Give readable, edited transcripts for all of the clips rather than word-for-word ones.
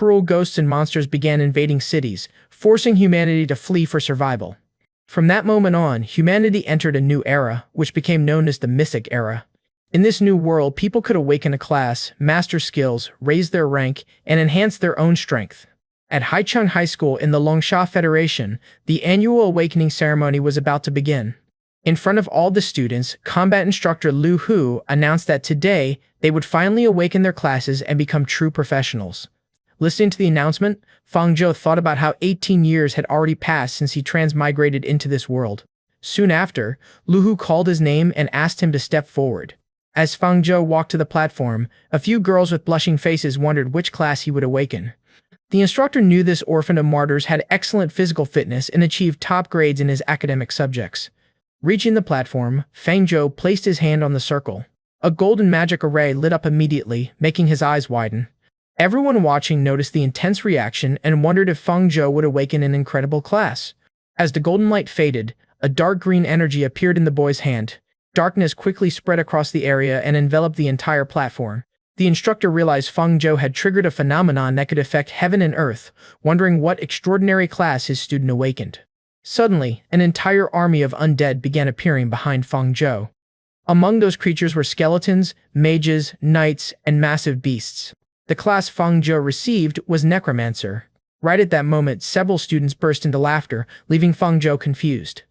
cruel ghosts and monsters began invading cities, forcing humanity to flee for survival. From that moment on, humanity entered a new era, which became known as the Mythic Era. In this new world, people could awaken a class, master skills, raise their rank, and enhance their own strength. At Haicheng High School in the Longsha Federation, the annual awakening ceremony was about to begin. In front of all the students, combat instructor Lu Hu announced that today, they would finally awaken their classes and become true professionals. Listening to the announcement, Fang Zhou thought about how 18 years had already passed since he transmigrated into this world. Soon after, Lu Hu called his name and asked him to step forward. As Fang Zhou walked to the platform, a few girls with blushing faces wondered which class he would awaken. The instructor knew this orphan of martyrs had excellent physical fitness and achieved top grades in his academic subjects. Reaching the platform, Fang Zhou placed his hand on the circle. A golden magic array lit up immediately, making his eyes widen. Everyone watching noticed the intense reaction and wondered if Fang Zhou would awaken an incredible class. As the golden light faded, a dark green energy appeared in the boy's hand. Darkness quickly spread across the area and enveloped the entire platform. The instructor realized Fang Zhou had triggered a phenomenon that could affect heaven and earth, wondering what extraordinary class his student awakened. Suddenly, an entire army of undead began appearing behind Fang Zhou. Among those creatures were skeletons, mages, knights, and massive beasts. The class Fang Zhou received was Necromancer. Right at that moment, several students burst into laughter, leaving Fang Zhou confused.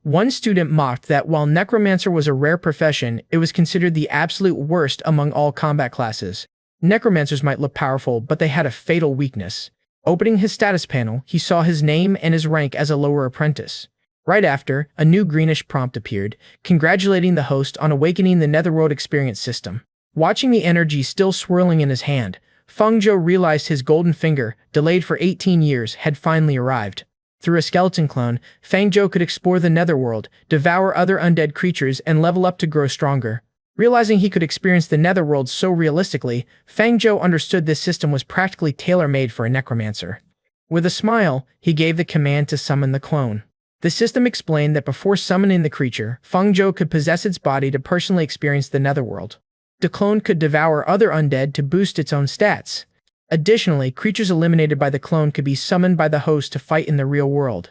One student mocked that while Necromancer was a rare profession, it was considered the absolute worst among all combat classes. Necromancers might look powerful, but they had a fatal weakness. Opening his status panel, he saw his name and his rank as a lower apprentice. Right after, a new greenish prompt appeared, congratulating the host on awakening the Netherworld experience system. Watching the energy still swirling in his hand, Fang Zhou realized his golden finger, delayed for 18 years, had finally arrived. Through a skeleton clone, Fang Zhou could explore the Netherworld, devour other undead creatures, and level up to grow stronger. Realizing he could experience the Netherworld so realistically, Fang Zhou understood this system was practically tailor-made for a necromancer. With a smile, he gave the command to summon the clone. The system explained that before summoning the creature, Fang Zhou could possess its body to personally experience the Netherworld. The clone could devour other undead to boost its own stats. Additionally, creatures eliminated by the clone could be summoned by the host to fight in the real world.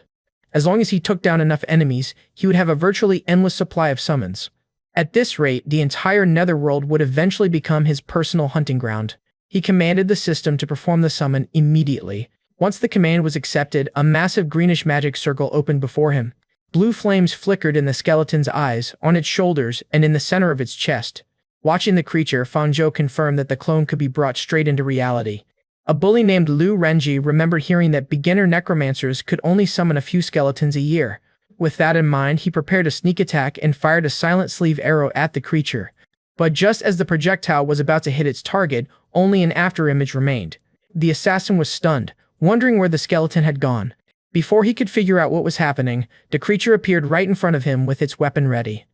As long as he took down enough enemies, he would have a virtually endless supply of summons. At this rate, the entire Netherworld would eventually become his personal hunting ground. He commanded the system to perform the summon immediately. Once the command was accepted, a massive greenish magic circle opened before him. Blue flames flickered in the skeleton's eyes, on its shoulders, and in the center of its chest. Watching the creature, Fang Zhou confirmed that the clone could be brought straight into reality. A bully named Lu Renji remembered hearing that beginner necromancers could only summon a few skeletons a year. With that in mind, he prepared a sneak attack and fired a silent sleeve arrow at the creature. But just as the projectile was about to hit its target, only an afterimage remained. The assassin was stunned, wondering where the skeleton had gone. Before he could figure out what was happening, the creature appeared right in front of him with its weapon ready.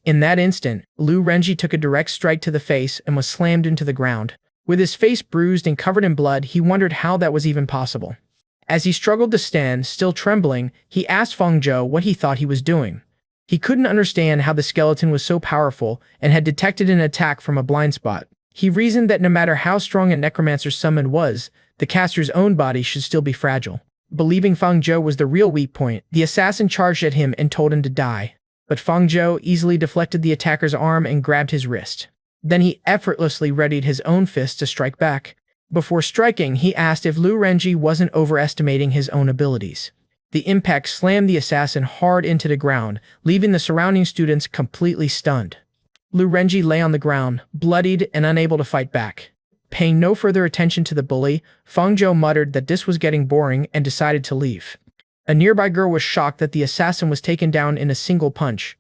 In that instant, Lu Renji took a direct strike to the face and was slammed into the ground. With his face bruised and covered in blood, he wondered how that was even possible. As he struggled to stand, still trembling, he asked Fang Zhou what he thought he was doing. He couldn't understand how the skeleton was so powerful and had detected an attack from a blind spot. He reasoned that no matter how strong a necromancer's summon was, the caster's own body should still be fragile. Believing Fang Zhou was the real weak point, the assassin charged at him and told him to die. But Fang Zhou easily deflected the attacker's arm and grabbed his wrist. Then he effortlessly readied his own fist to strike back. Before striking, he asked if Lu Renji wasn't overestimating his own abilities. The impact slammed the assassin hard into the ground, leaving the surrounding students completely stunned. Lu Renji lay on the ground, bloodied and unable to fight back. Paying no further attention to the bully, Fang Zhou muttered that this was getting boring and decided to leave. A nearby girl was shocked that the assassin was taken down in a single punch.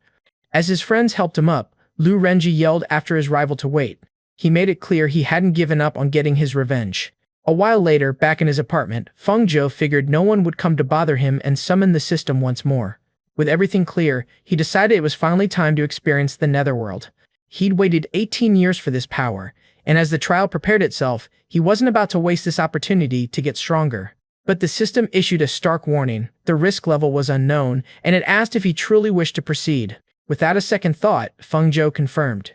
As his friends helped him up, Lu Renji yelled after his rival to wait. He made it clear he hadn't given up on getting his revenge. A while later, back in his apartment, Fang Zhou figured no one would come to bother him and summoned the system once more. With everything clear, he decided it was finally time to experience the Netherworld. He'd waited 18 years for this power, and as the trial prepared itself, he wasn't about to waste this opportunity to get stronger. But the system issued a stark warning. The risk level was unknown, and it asked if he truly wished to proceed. Without a second thought, Fang Zhou confirmed.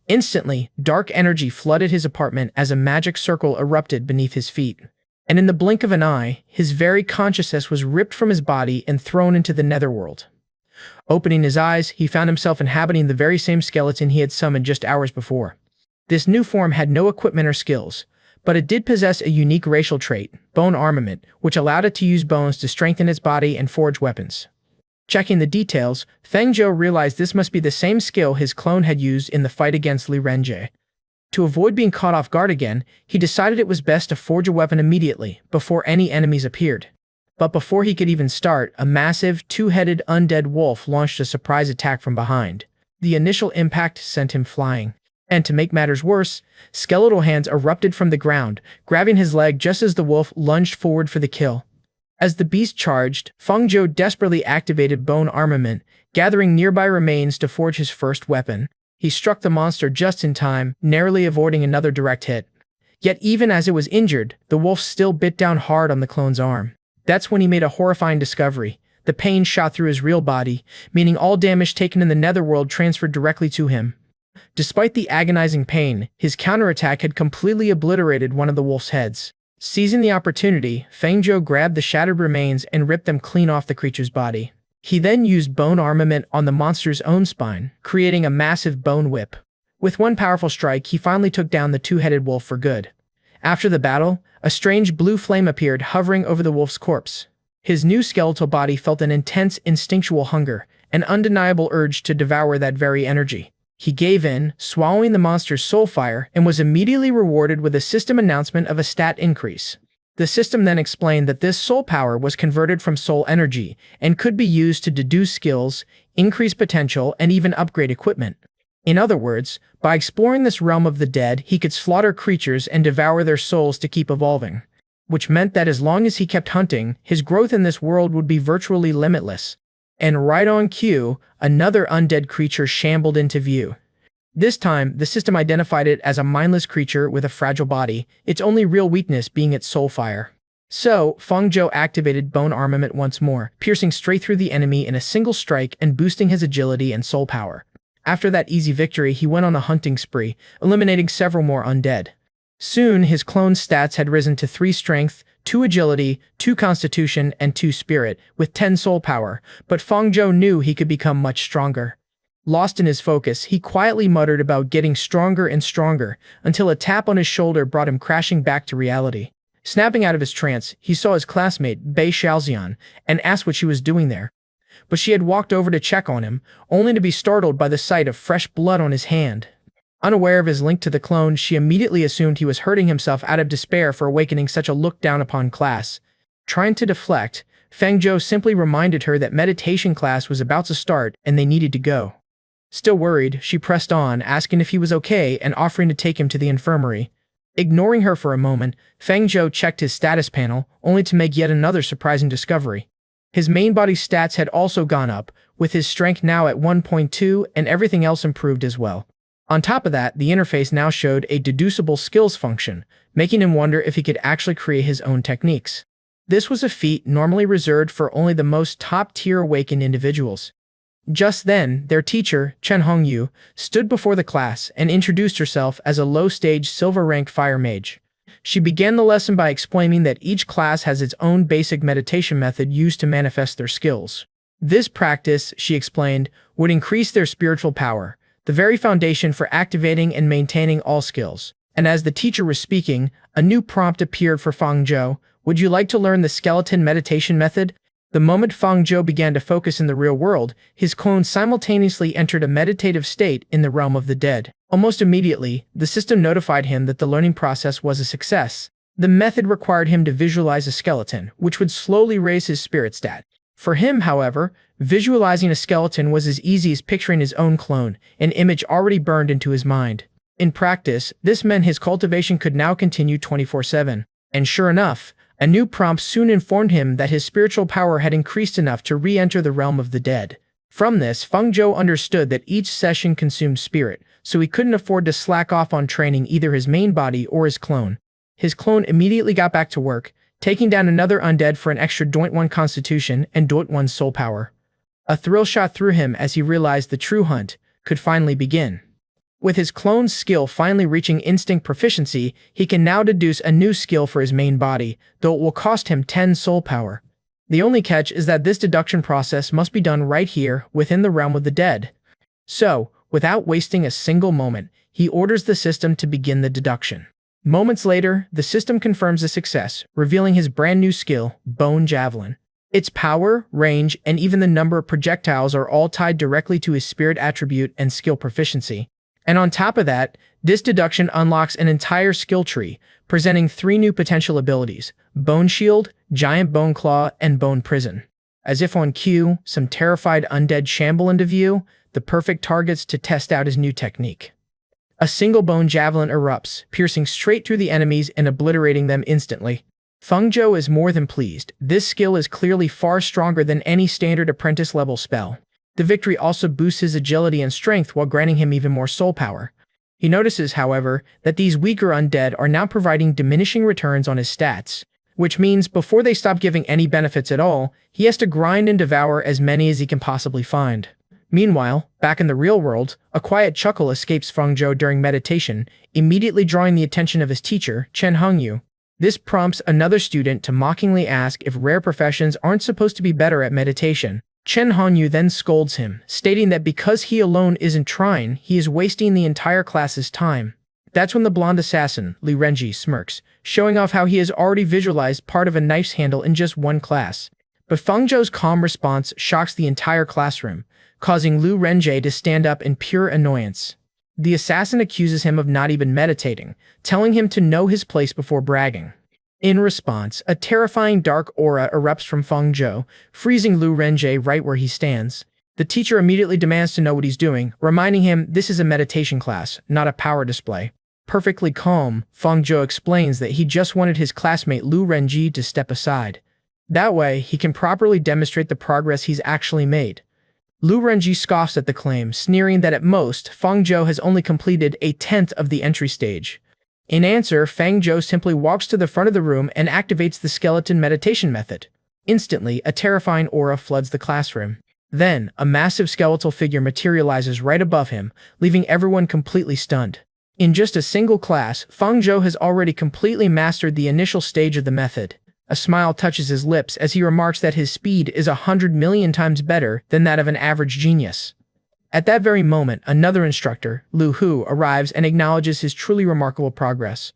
Instantly, dark energy flooded his apartment as a magic circle erupted beneath his feet. And in the blink of an eye, his very consciousness was ripped from his body and thrown into the netherworld. Opening his eyes, he found himself inhabiting the very same skeleton he had summoned just hours before. This new form had no equipment or skills, but it did possess a unique racial trait, bone armament, which allowed it to use bones to strengthen its body and forge weapons. Checking the details, Feng Zhou realized this must be the same skill his clone had used in the fight against Li Renjie. To avoid being caught off guard again, he decided it was best to forge a weapon immediately, before any enemies appeared. But before he could even start, a massive, two-headed undead wolf launched a surprise attack from behind. The initial impact sent him flying. And to make matters worse, skeletal hands erupted from the ground, grabbing his leg just as the wolf lunged forward for the kill. As the beast charged, Feng Zhou desperately activated bone armament, gathering nearby remains to forge his first weapon. He struck the monster just in time, narrowly avoiding another direct hit. Yet even as it was injured, the wolf still bit down hard on the clone's arm. That's when he made a horrifying discovery. The pain shot through his real body, meaning all damage taken in the netherworld transferred directly to him. Despite the agonizing pain, his counterattack had completely obliterated one of the wolf's heads. Seizing the opportunity, Feng Zhou grabbed the shattered remains and ripped them clean off the creature's body. He then used bone armament on the monster's own spine, creating a massive bone whip. With one powerful strike, he finally took down the two-headed wolf for good. After the battle, a strange blue flame appeared hovering over the wolf's corpse. His new skeletal body felt an intense instinctual hunger, an undeniable urge to devour that very energy. He gave in, swallowing the monster's soul fire, and was immediately rewarded with a system announcement of a stat increase. The system then explained that this soul power was converted from soul energy and could be used to deduce skills, increase potential, and even upgrade equipment. In other words, by exploring this realm of the dead, he could slaughter creatures and devour their souls to keep evolving. Which meant that as long as he kept hunting, his growth in this world would be virtually limitless. And right on cue, another undead creature shambled into view. This time, the system identified it as a mindless creature with a fragile body, its only real weakness being its soul fire. So, Feng Zhou activated bone armament once more, piercing straight through the enemy in a single strike and boosting his agility and soul power. After that easy victory, he went on a hunting spree, eliminating several more undead. Soon, his clone's stats had risen to 3 strength, 2 agility, 2 constitution, and 2 spirit, with 10 soul power, but Feng Zhou knew he could become much stronger. Lost in his focus, he quietly muttered about getting stronger and stronger, until a tap on his shoulder brought him crashing back to reality. Snapping out of his trance, he saw his classmate, Bei Xiaoxian, and asked what she was doing there. But she had walked over to check on him, only to be startled by the sight of fresh blood on his hand. Unaware of his link to the clone, she immediately assumed he was hurting himself out of despair for awakening such a looked-down-upon class. Trying to deflect, Feng Zhou simply reminded her that meditation class was about to start and they needed to go. Still worried, she pressed on, asking if he was okay and offering to take him to the infirmary. Ignoring her for a moment, Feng Zhou checked his status panel, only to make yet another surprising discovery. His main body stats had also gone up, with his strength now at 1.2 and everything else improved as well. On top of that, the interface now showed a deducible skills function, making him wonder if he could actually create his own techniques. This was a feat normally reserved for only the most top-tier awakened individuals. Just then, their teacher, Chen Hongyu, stood before the class and introduced herself as a low-stage silver-ranked fire mage. She began the lesson by explaining that each class has its own basic meditation method used to manifest their skills. This practice, she explained, would increase their spiritual power, the very foundation for activating and maintaining all skills. And as the teacher was speaking, a new prompt appeared for Feng Zhou. Would you like to learn the skeleton meditation method? The moment Feng Zhou began to focus in the real world, his clone simultaneously entered a meditative state in the realm of the dead. Almost immediately, the system notified him that the learning process was a success. The method required him to visualize a skeleton, which would slowly raise his spirit stat. For him, however, visualizing a skeleton was as easy as picturing his own clone, an image already burned into his mind. In practice, this meant his cultivation could now continue 24/7. And sure enough, a new prompt soon informed him that his spiritual power had increased enough to re-enter the realm of the dead. From this, Feng Zhou understood that each session consumed spirit, so he couldn't afford to slack off on training either his main body or his clone. His clone immediately got back to work, taking down another undead for an extra 0.1 constitution and 0.1 soul power. A thrill shot through him as he realized the true hunt could finally begin. With his clone's skill finally reaching instinct proficiency, he can now deduce a new skill for his main body, though it will cost him 10 soul power. The only catch is that this deduction process must be done right here, within the realm of the dead. So, without wasting a single moment, he orders the system to begin the deduction. Moments later, the system confirms a success, revealing his brand new skill, Bone Javelin. Its power, range, and even the number of projectiles are all tied directly to his spirit attribute and skill proficiency. And on top of that, this deduction unlocks an entire skill tree, presenting 3 new potential abilities: Bone Shield, Giant Bone Claw, and Bone Prison. As if on cue, some terrified undead shamble into view, the perfect targets to test out his new technique. A single bone javelin erupts, piercing straight through the enemies and obliterating them instantly. Feng Zhou is more than pleased. This skill is clearly far stronger than any standard apprentice-level spell. The victory also boosts his agility and strength while granting him even more soul power. He notices, however, that these weaker undead are now providing diminishing returns on his stats, which means before they stop giving any benefits at all, he has to grind and devour as many as he can possibly find. Meanwhile, back in the real world, a quiet chuckle escapes Feng Zhou during meditation, immediately drawing the attention of his teacher, Chen Hongyu. This prompts another student to mockingly ask if rare professions aren't supposed to be better at meditation. Chen Hongyu then scolds him, stating that because he alone isn't trying, he is wasting the entire class's time. That's when the blonde assassin, Li Renji, smirks, showing off how he has already visualized part of a knife's handle in just one class. But Feng Zhou's calm response shocks the entire classroom, causing Lu Renji to stand up in pure annoyance. The assassin accuses him of not even meditating, telling him to know his place before bragging. In response, a terrifying dark aura erupts from Feng Zhou, freezing Lu Renji right where he stands. The teacher immediately demands to know what he's doing, reminding him this is a meditation class, not a power display. Perfectly calm, Feng Zhou explains that he just wanted his classmate Lu Renji to step aside. That way, he can properly demonstrate the progress he's actually made. Lu Renji scoffs at the claim, sneering that at most, Feng Zhou has only completed a tenth of the entry stage. In answer, Feng Zhou simply walks to the front of the room and activates the skeleton meditation method. Instantly, a terrifying aura floods the classroom. Then, a massive skeletal figure materializes right above him, leaving everyone completely stunned. In just a single class, Feng Zhou has already completely mastered the initial stage of the method. A smile touches his lips as he remarks that his speed is 100 million times better than that of an average genius. At that very moment, another instructor, Lu Hu, arrives and acknowledges his truly remarkable progress.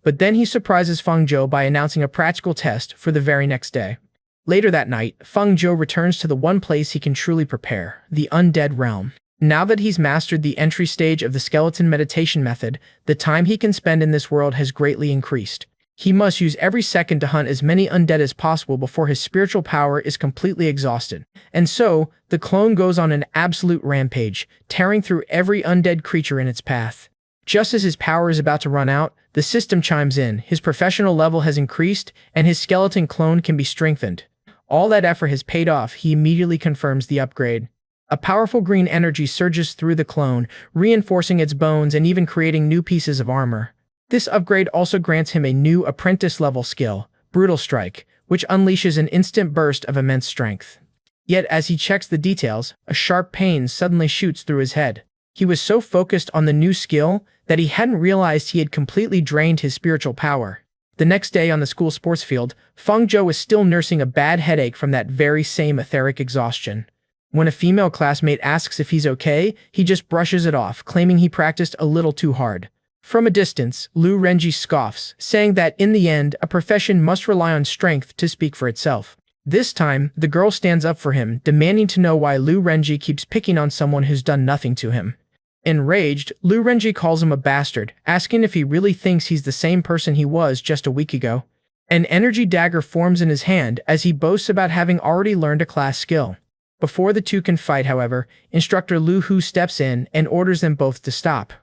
But then he surprises Feng Zhou by announcing a practical test for the very next day. Later that night, Feng Zhou returns to the one place he can truly prepare, the Undead Realm. Now that he's mastered the entry stage of the skeleton meditation method, the time he can spend in this world has greatly increased. He must use every second to hunt as many undead as possible before his spiritual power is completely exhausted. And so, the clone goes on an absolute rampage, tearing through every undead creature in its path. Just as his power is about to run out, the system chimes in, his professional level has increased, and his skeleton clone can be strengthened. All that effort has paid off, he immediately confirms the upgrade. A powerful green energy surges through the clone, reinforcing its bones and even creating new pieces of armor. This upgrade also grants him a new apprentice-level skill, Brutal Strike, which unleashes an instant burst of immense strength. Yet as he checks the details, a sharp pain suddenly shoots through his head. He was so focused on the new skill that he hadn't realized he had completely drained his spiritual power. The next day on the school sports field, Feng Zhou is still nursing a bad headache from that very same etheric exhaustion. When a female classmate asks if he's okay, he just brushes it off, claiming he practiced a little too hard. From a distance, Lu Renji scoffs, saying that in the end, a profession must rely on strength to speak for itself. This time, the girl stands up for him, demanding to know why Lu Renji keeps picking on someone who's done nothing to him. Enraged, Lu Renji calls him a bastard, asking if he really thinks he's the same person he was just a week ago. An energy dagger forms in his hand as he boasts about having already learned a class skill. Before the two can fight, however, Instructor Lu Hu steps in and orders them both to stop.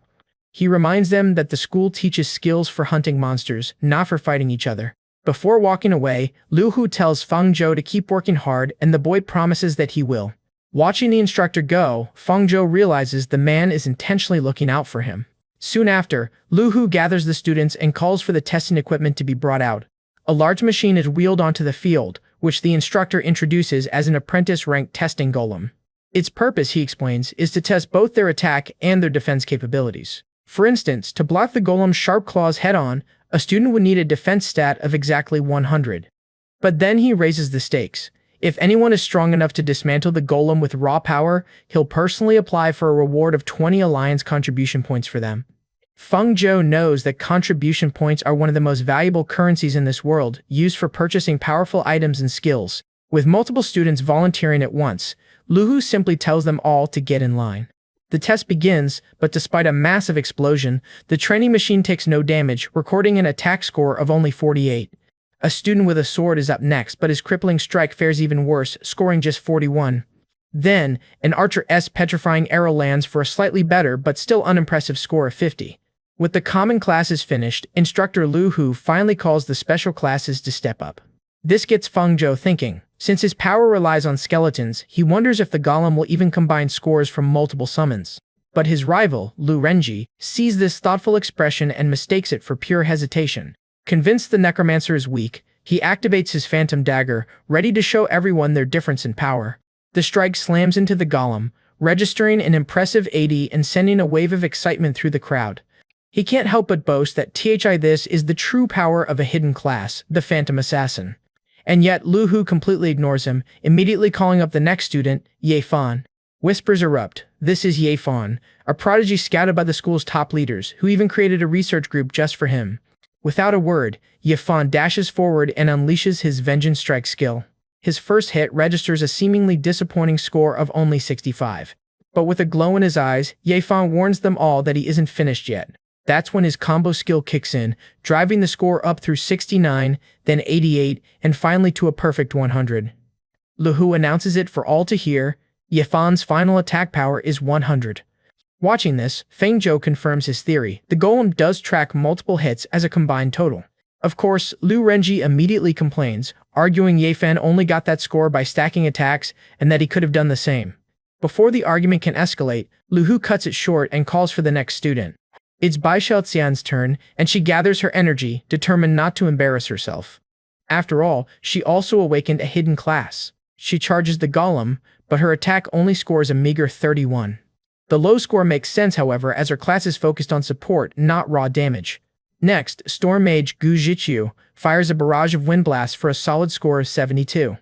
He reminds them that the school teaches skills for hunting monsters, not for fighting each other. Before walking away, Lu Hu tells Feng Zhou to keep working hard and the boy promises that he will. Watching the instructor go, Feng Zhou realizes the man is intentionally looking out for him. Soon after, Lu Hu gathers the students and calls for the testing equipment to be brought out. A large machine is wheeled onto the field, which the instructor introduces as an apprentice-ranked testing golem. Its purpose, he explains, is to test both their attack and their defense capabilities. For instance, to block the golem's sharp claws head-on, a student would need a defense stat of exactly 100. But then he raises the stakes. If anyone is strong enough to dismantle the golem with raw power, he'll personally apply for a reward of 20 alliance contribution points for them. Feng Zhou knows that contribution points are one of the most valuable currencies in this world, used for purchasing powerful items and skills. With multiple students volunteering at once, Lu Hu simply tells them all to get in line. The test begins, but despite a massive explosion, the training machine takes no damage, recording an attack score of only 48. A student with a sword is up next, but his crippling strike fares even worse, scoring just 41. Then, an archer's petrifying arrow lands for a slightly better but still unimpressive score of 50. With the common classes finished, Instructor Lu Hu finally calls the special classes to step up. This gets Feng Zhou thinking. Since his power relies on skeletons, he wonders if the golem will even combine scores from multiple summons. But his rival, Lu Renji, sees this thoughtful expression and mistakes it for pure hesitation. Convinced the necromancer is weak, he activates his phantom dagger, ready to show everyone their difference in power. The strike slams into the golem, registering an impressive 80 and sending a wave of excitement through the crowd. He can't help but boast that this is the true power of a hidden class, the Phantom Assassin. And yet Lu Hu completely ignores him, immediately calling up the next student, Ye Fan. Whispers erupt. This is Ye Fan, a prodigy scouted by the school's top leaders, who even created a research group just for him. Without a word, Ye Fan dashes forward and unleashes his Vengeance Strike skill. His first hit registers a seemingly disappointing score of only 65. But with a glow in his eyes, Ye Fan warns them all that he isn't finished yet. That's when his combo skill kicks in, driving the score up through 69, then 88, and finally to a perfect 100. Lu Hu announces it for all to hear. Ye Fan's final attack power is 100. Watching this, Feng Zhou confirms his theory. The golem does track multiple hits as a combined total. Of course, Lu Renji immediately complains, arguing Ye Fan only got that score by stacking attacks and that he could have done the same. Before the argument can escalate, Lu Hu cuts it short and calls for the next student. It's Bai Xiaoxian's turn, and she gathers her energy, determined not to embarrass herself. After all, she also awakened a hidden class. She charges the golem, but her attack only scores a meager 31. The low score makes sense, however, as her class is focused on support, not raw damage. Next, Storm Mage Gu Zhiqiu fires a barrage of wind blasts for a solid score of 72.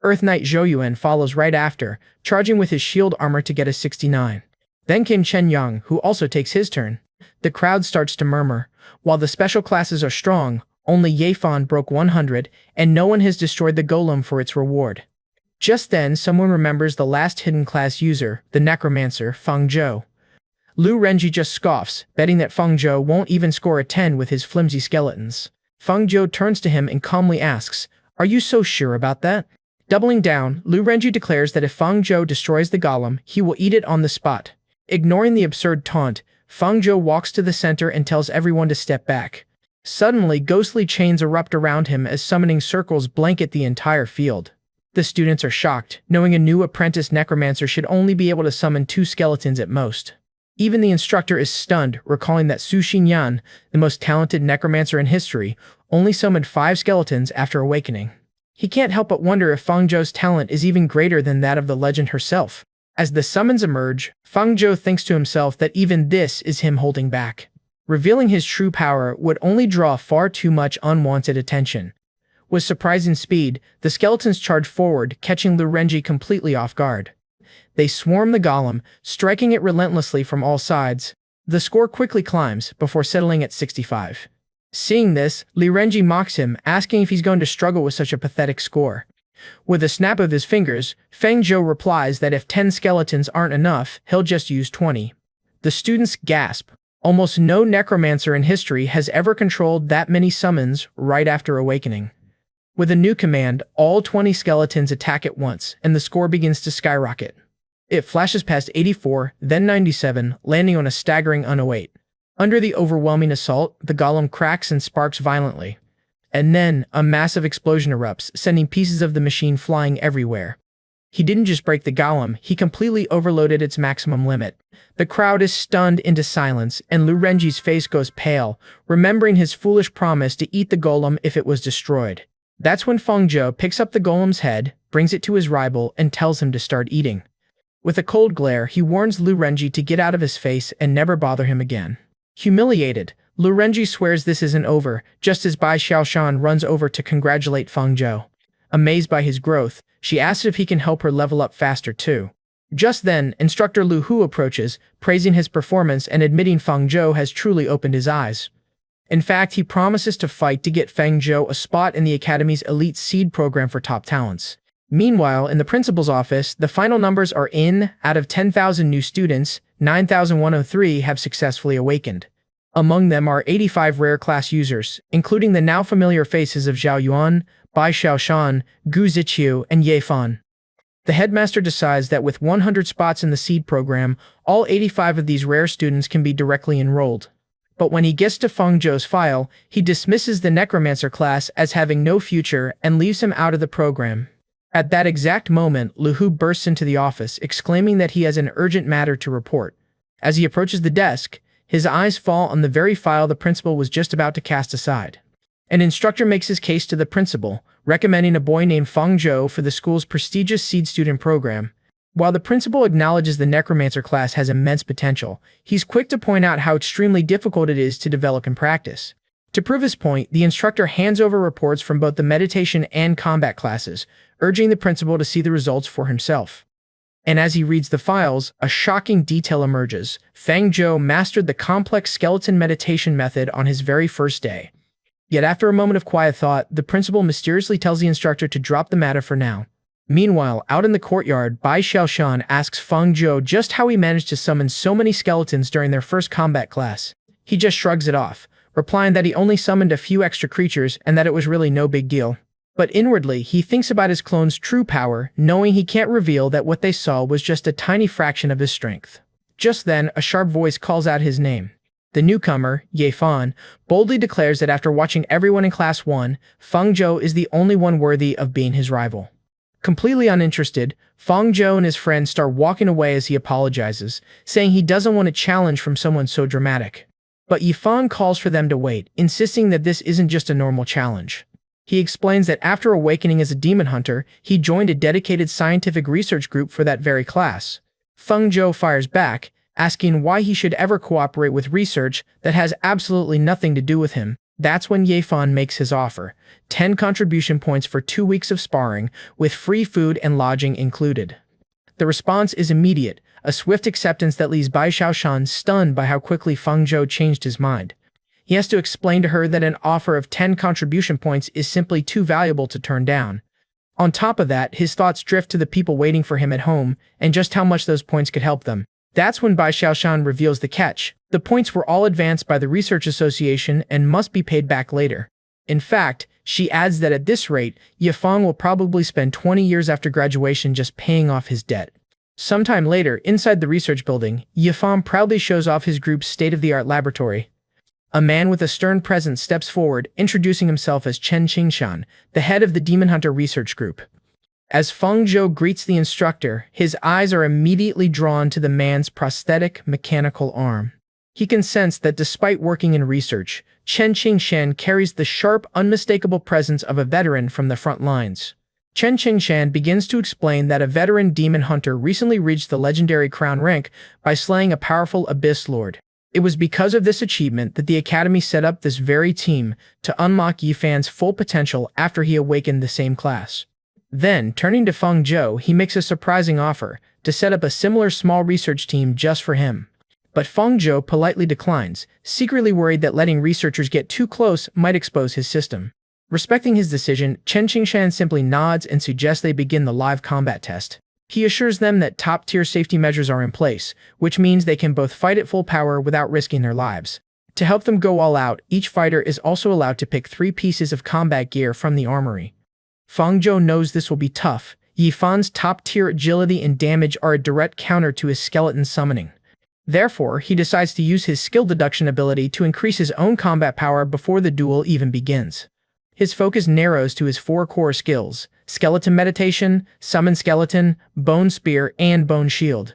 Earth Knight Zhou Yuan follows right after, charging with his shield armor to get a 69. Then came Chen Yang, who also takes his turn. The crowd starts to murmur. While the special classes are strong, only Ye Fan broke 100, and no one has destroyed the golem for its reward. Just then, someone remembers the last hidden class user, the Necromancer, Feng Zhou. Lu Renji just scoffs, betting that Feng Zhou won't even score a 10 with his flimsy skeletons. Feng Zhou turns to him and calmly asks, "Are you so sure about that?" Doubling down, Lu Renji declares that if Feng Zhou destroys the golem, he will eat it on the spot. Ignoring the absurd taunt, Feng Zhou walks to the center and tells everyone to step back. Suddenly, ghostly chains erupt around him as summoning circles blanket the entire field. The students are shocked, knowing a new apprentice necromancer should only be able to summon 2 skeletons at most. Even the instructor is stunned, recalling that Su Xinyan, the most talented necromancer in history, only summoned 5 skeletons after awakening. He can't help but wonder if Feng Zhou's talent is even greater than that of the legend herself. As the summons emerge, Feng Zhou thinks to himself that even this is him holding back. Revealing his true power would only draw far too much unwanted attention. With surprising speed, the skeletons charge forward, catching Lu Renji completely off guard. They swarm the golem, striking it relentlessly from all sides. The score quickly climbs, before settling at 65. Seeing this, Lu Renji mocks him, asking if he's going to struggle with such a pathetic score. With a snap of his fingers, Feng Zhou replies that if 10 skeletons aren't enough, he'll just use 20. The students gasp. Almost no necromancer in history has ever controlled that many summons right after awakening. With a new command, all 20 skeletons attack at once, and the score begins to skyrocket. It flashes past 84, then 97, landing on a staggering 108. Under the overwhelming assault, the golem cracks and sparks violently. And then, a massive explosion erupts, sending pieces of the machine flying everywhere. He didn't just break the golem, he completely overloaded its maximum limit. The crowd is stunned into silence, and Lu Renji's face goes pale, remembering his foolish promise to eat the golem if it was destroyed. That's when Feng Zhou picks up the golem's head, brings it to his rival, and tells him to start eating. With a cold glare, he warns Lu Renji to get out of his face and never bother him again. Humiliated, Lu Renji swears this isn't over, just as Bai Xiaoshan runs over to congratulate Feng Zhou. Amazed by his growth, she asks if he can help her level up faster too. Just then, instructor Lu Hu approaches, praising his performance and admitting Feng Zhou has truly opened his eyes. In fact, he promises to fight to get Feng Zhou a spot in the Academy's elite seed program for top talents. Meanwhile, in the principal's office, the final numbers are in. Out of 10,000 new students, 9,103 have successfully awakened. Among them are 85 rare class users, including the now familiar faces of Zhao Yuan, Bai Xiaoshan, Gu Ziqiu, and Ye Fan. The headmaster decides that with 100 spots in the seed program, all 85 of these rare students can be directly enrolled. But when he gets to Feng Zhou's file, he dismisses the Necromancer class as having no future and leaves him out of the program. At that exact moment, Lu Hu bursts into the office, exclaiming that he has an urgent matter to report. As he approaches the desk, his eyes fall on the very file the principal was just about to cast aside. An instructor makes his case to the principal, recommending a boy named Feng Zhou for the school's prestigious seed student program. While the principal acknowledges the Necromancer class has immense potential, he's quick to point out how extremely difficult it is to develop in practice. To prove his point, the instructor hands over reports from both the meditation and combat classes, urging the principal to see the results for himself. And as he reads the files, a shocking detail emerges. Feng Zhou mastered the complex skeleton meditation method on his very first day. Yet after a moment of quiet thought, the principal mysteriously tells the instructor to drop the matter for now. Meanwhile, out in the courtyard, Bai Xiaoshan asks Feng Zhou just how he managed to summon so many skeletons during their first combat class. He just shrugs it off, replying that he only summoned a few extra creatures and that it was really no big deal. But inwardly, he thinks about his clone's true power, knowing he can't reveal that what they saw was just a tiny fraction of his strength. Just then, a sharp voice calls out his name. The newcomer, Ye Fan, boldly declares that after watching everyone in Class 1, Feng Zhou is the only one worthy of being his rival. Completely uninterested, Feng Zhou and his friends start walking away as he apologizes, saying he doesn't want a challenge from someone so dramatic. But Ye Fan calls for them to wait, insisting that this isn't just a normal challenge. He explains that after awakening as a demon hunter, he joined a dedicated scientific research group for that very class. Feng Zhou fires back, asking why he should ever cooperate with research that has absolutely nothing to do with him. That's when Ye Fan makes his offer, 10 contribution points for 2 weeks of sparring, with free food and lodging included. The response is immediate, a swift acceptance that leaves Bai Xiaoshan stunned by how quickly Feng Zhou changed his mind. He has to explain to her that an offer of 10 contribution points is simply too valuable to turn down. On top of that, his thoughts drift to the people waiting for him at home, and just how much those points could help them. That's when Bai Xiaoshan reveals the catch. The points were all advanced by the Research Association and must be paid back later. In fact, she adds that at this rate, Ye Fan will probably spend 20 years after graduation just paying off his debt. Sometime later, inside the research building, Ye Fan proudly shows off his group's state-of-the-art laboratory. A man with a stern presence steps forward, introducing himself as Chen Qingshan, the head of the Demon Hunter Research Group. As Feng Zhou greets the instructor, his eyes are immediately drawn to the man's prosthetic, mechanical arm. He can sense that despite working in research, Chen Qingshan carries the sharp, unmistakable presence of a veteran from the front lines. Chen Qingshan begins to explain that a veteran demon hunter recently reached the legendary crown rank by slaying a powerful Abyss Lord. It was because of this achievement that the Academy set up this very team to unlock Ye Fan's full potential after he awakened the same class. Then, turning to Feng Zhou, he makes a surprising offer to set up a similar small research team just for him. But Feng Zhou politely declines, secretly worried that letting researchers get too close might expose his system. Respecting his decision, Chen Qingshan simply nods and suggests they begin the live combat test. He assures them that top-tier safety measures are in place, which means they can both fight at full power without risking their lives. To help them go all out, each fighter is also allowed to pick 3 pieces of combat gear from the armory. Feng Zhou knows this will be tough. Ye Fan's top-tier agility and damage are a direct counter to his skeleton summoning. Therefore, he decides to use his skill deduction ability to increase his own combat power before the duel even begins. His focus narrows to his 4 core skills: Skeleton Meditation, Summon Skeleton, Bone Spear, and Bone Shield.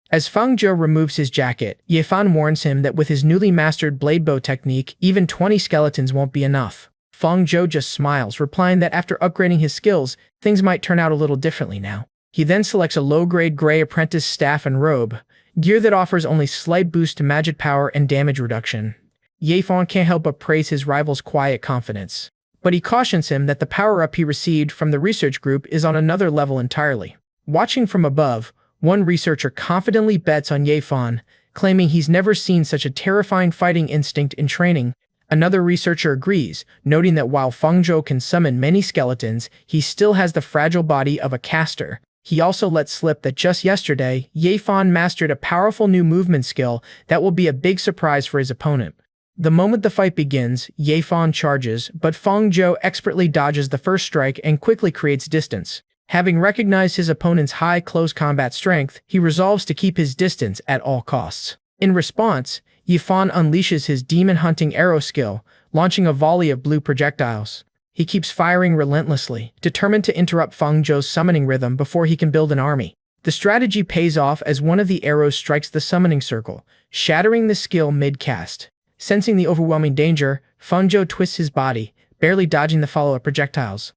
As Feng Zhou removes his jacket, Ye Fan warns him that with his newly mastered blade bow technique, even 20 skeletons won't be enough. Feng Zhou just smiles, replying that after upgrading his skills, things might turn out a little differently now. He then selects a low-grade gray apprentice staff and robe, gear that offers only slight boost to magic power and damage reduction. Ye-Fan can't help but praise his rival's quiet confidence, but he cautions him that the power-up he received from the research group is on another level entirely. Watching from above, one researcher confidently bets on Ye-Fan, claiming he's never seen such a terrifying fighting instinct in training. Another researcher agrees, noting that while Fangzhou can summon many skeletons, he still has the fragile body of a caster. He also lets slip that just yesterday, Ye-Fan mastered a powerful new movement skill that will be a big surprise for his opponent. The moment the fight begins, Ye-Fan charges, but Fangzhou expertly dodges the first strike and quickly creates distance. Having recognized his opponent's high close combat strength, he resolves to keep his distance at all costs. In response, Ye-Fan unleashes his demon-hunting arrow skill, launching a volley of blue projectiles. He keeps firing relentlessly, determined to interrupt Fangzhou's summoning rhythm before he can build an army. The strategy pays off as one of the arrows strikes the summoning circle, shattering the skill mid-cast. Sensing the overwhelming danger, Fangzhou twists his body, barely dodging the follow-up projectiles.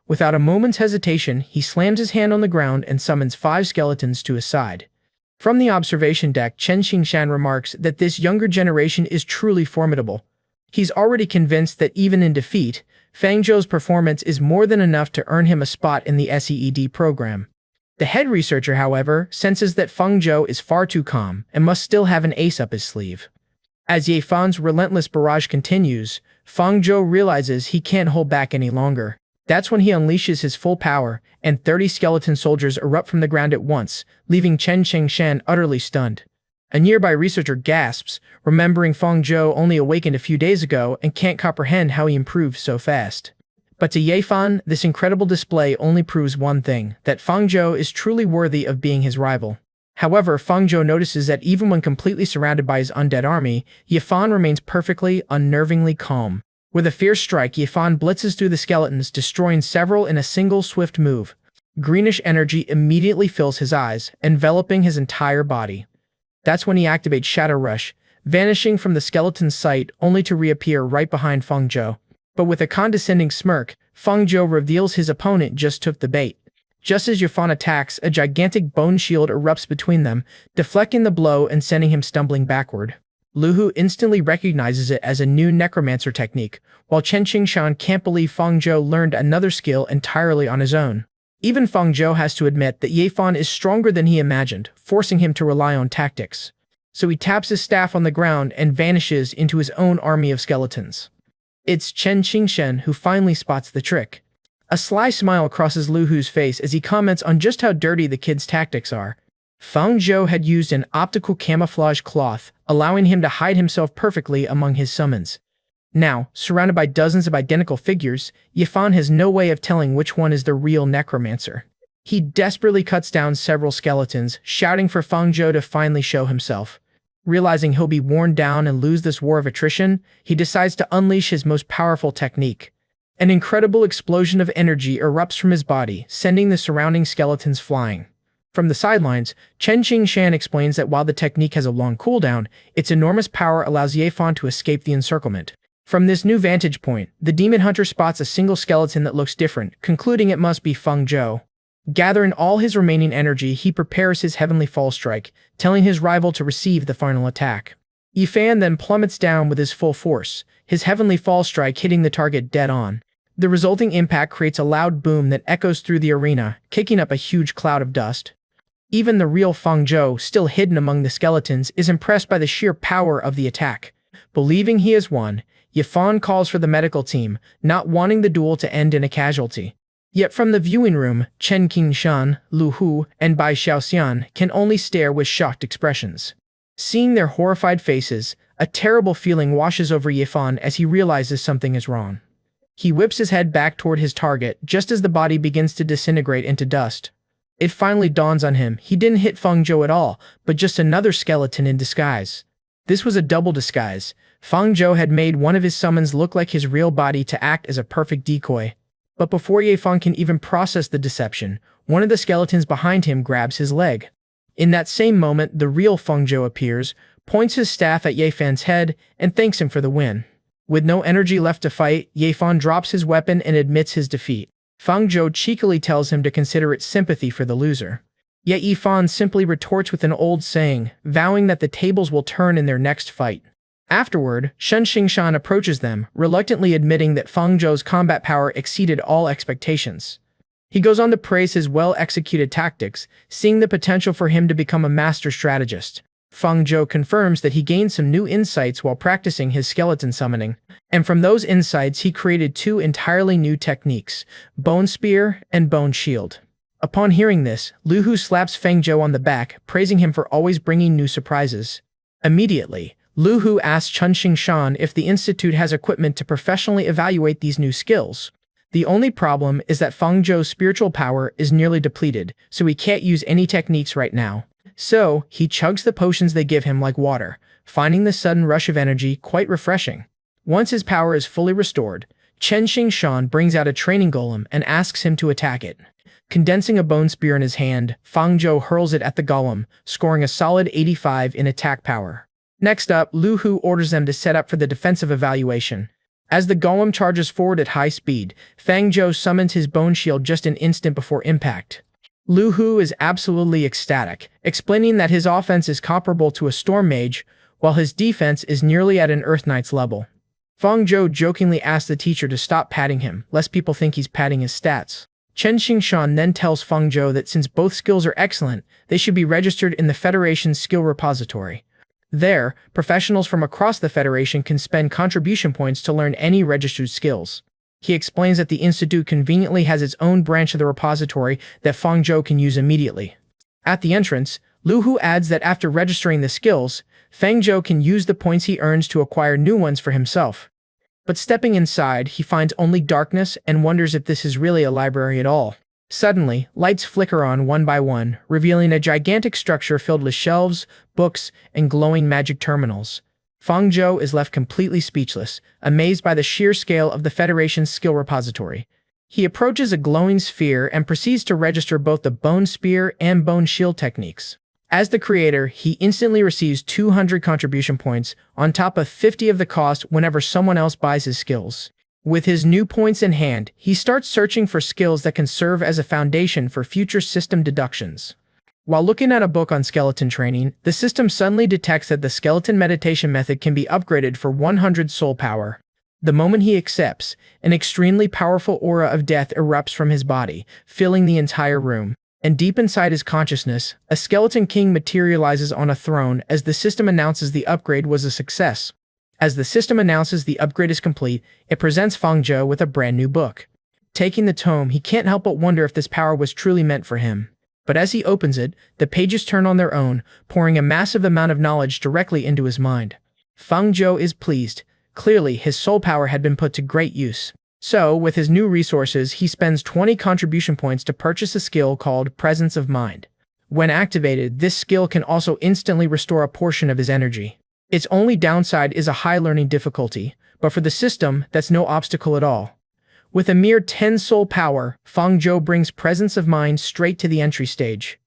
Without a moment's hesitation, he slams his hand on the ground and summons 5 skeletons to his side. From the observation deck, Chen Qingshan remarks that this younger generation is truly formidable. He's already convinced that even in defeat, Fangzhou's performance is more than enough to earn him a spot in the SEED program. The head researcher, however, senses that Fangzhou is far too calm and must still have an ace up his sleeve. As Ye-Fan's relentless barrage continues, Fangzhou realizes he can't hold back any longer. That's when he unleashes his full power, and 30 skeleton soldiers erupt from the ground at once, leaving Chen Qingshan utterly stunned. A nearby researcher gasps, remembering Fangzhou only awakened a few days ago and can't comprehend how he improved so fast. But to Ye-Fan, this incredible display only proves one thing, that Fangzhou is truly worthy of being his rival. However, Fangzhou notices that even when completely surrounded by his undead army, Ye-Fan remains perfectly, unnervingly calm. With a fierce strike, Ye-Fan blitzes through the skeletons, destroying several in a single swift move. Greenish energy immediately fills his eyes, enveloping his entire body. That's when he activates Shadow Rush, vanishing from the skeleton's sight only to reappear right behind Fangzhou. But with a condescending smirk, Fangzhou reveals his opponent just took the bait. Just as Ye-Fan attacks, a gigantic bone shield erupts between them, deflecting the blow and sending him stumbling backward. Lu Hu instantly recognizes it as a new necromancer technique, while Chen Qingshan can't believe Fangzhou learned another skill entirely on his own. Even Fangzhou has to admit that Ye-Fan is stronger than he imagined, forcing him to rely on tactics. So he taps his staff on the ground and vanishes into his own army of skeletons. It's Chen Qingshan who finally spots the trick. A sly smile crosses Lu Hu's face as he comments on just how dirty the kid's tactics are. Fangzhou had used an optical camouflage cloth, allowing him to hide himself perfectly among his summons. Now, surrounded by dozens of identical figures, Ye-Fan has no way of telling which one is the real necromancer. He desperately cuts down several skeletons, shouting for Fangzhou to finally show himself. Realizing he'll be worn down and lose this war of attrition, he decides to unleash his most powerful technique. An incredible explosion of energy erupts from his body, sending the surrounding skeletons flying. From the sidelines, Chen Qingshan explains that while the technique has a long cooldown, its enormous power allows Ye-Fan to escape the encirclement. From this new vantage point, the demon hunter spots a single skeleton that looks different, concluding it must be Fangzhou. Gathering all his remaining energy, he prepares his heavenly fall strike, telling his rival to receive the final attack. Ye-Fan then plummets down with his full force, his heavenly fall strike hitting the target dead on. The resulting impact creates a loud boom that echoes through the arena, kicking up a huge cloud of dust. Even the real Fangzhou, still hidden among the skeletons, is impressed by the sheer power of the attack. Believing he has won, Ye-Fan calls for the medical team, not wanting the duel to end in a casualty. Yet from the viewing room, Chen Qingshan, Lu Hu, and Bai Xiaoxian can only stare with shocked expressions. Seeing their horrified faces, a terrible feeling washes over Ye-Fan as he realizes something is wrong. He whips his head back toward his target just as the body begins to disintegrate into dust. It finally dawns on him he didn't hit Fangzhou at all, but just another skeleton in disguise. This was a double disguise. Fangzhou had made one of his summons look like his real body to act as a perfect decoy. But before Ye-Fan can even process the deception, one of the skeletons behind him grabs his leg. In that same moment, the real Fangzhou appears, points his staff at Ye-Fan's head, and thanks him for the win. With no energy left to fight, Ye-Fan drops his weapon and admits his defeat. Fang Zhou cheekily tells him to consider it sympathy for the loser. Yet Yifan simply retorts with an old saying, vowing that the tables will turn in their next fight. Afterward, Shen Xingshan approaches them, reluctantly admitting that Fang Zhou's combat power exceeded all expectations. He goes on to praise his well-executed tactics, seeing the potential for him to become a master strategist. Fang Zhou confirms that he gained some new insights while practicing his skeleton summoning, and from those insights he created two entirely new techniques, Bone Spear and Bone Shield. Upon hearing this, Lu Hu slaps Fang Zhou on the back, praising him for always bringing new surprises. Immediately, Lu Hu asks Chen Xingshan if the institute has equipment to professionally evaluate these new skills. The only problem is that Fang Zhou's spiritual power is nearly depleted, so he can't use any techniques right now. So, he chugs the potions they give him like water, finding the sudden rush of energy quite refreshing. Once his power is fully restored, Chen Xingshan brings out a training golem and asks him to attack it. Condensing a bone spear in his hand, Fang Zhou hurls it at the golem, scoring a solid 85 in attack power. Next up, Lu Hu orders them to set up for the defensive evaluation. As the golem charges forward at high speed, Fang Zhou summons his bone shield just an instant before impact. Lu Hu is absolutely ecstatic, explaining that his offense is comparable to a storm mage, while his defense is nearly at an Earth Knight's level. Fang Zhou jokingly asks the teacher to stop patting him, lest people think he's padding his stats. Chen Xingshan then tells Fang Zhou that since both skills are excellent, they should be registered in the Federation's skill repository. There, professionals from across the Federation can spend contribution points to learn any registered skills. He explains that the Institute conveniently has its own branch of the repository that Fang Zhou can use immediately. At the entrance, Lu Hu adds that after registering the skills, Fang Zhou can use the points he earns to acquire new ones for himself. But stepping inside, he finds only darkness and wonders if this is really a library at all. Suddenly, lights flicker on one by one, revealing a gigantic structure filled with shelves, books, and glowing magic terminals. Fang Zhou is left completely speechless, amazed by the sheer scale of the Federation's skill repository. He approaches a glowing sphere and proceeds to register both the Bone Spear and Bone Shield techniques. As the creator, he instantly receives 200 contribution points, on top of 50 of the cost whenever someone else buys his skills. With his new points in hand, he starts searching for skills that can serve as a foundation for future system deductions. While looking at a book on skeleton training, the system suddenly detects that the skeleton meditation method can be upgraded for 100 soul power. The moment he accepts, an extremely powerful aura of death erupts from his body, filling the entire room. And deep inside his consciousness, a skeleton king materializes on a throne as the system announces the upgrade was a success. As the system announces the upgrade is complete, it presents Fang Zhou with a brand new book. Taking the tome, he can't help but wonder if this power was truly meant for him. But as he opens it, the pages turn on their own, pouring a massive amount of knowledge directly into his mind. Fang Zhou is pleased. Clearly, his soul power had been put to great use. So, with his new resources, he spends 20 contribution points to purchase a skill called Presence of Mind. When activated, this skill can also instantly restore a portion of his energy. Its only downside is a high learning difficulty, but for the system, that's no obstacle at all. With a mere 10 soul power, Fang Zhou brings Presence of Mind straight to the entry stage.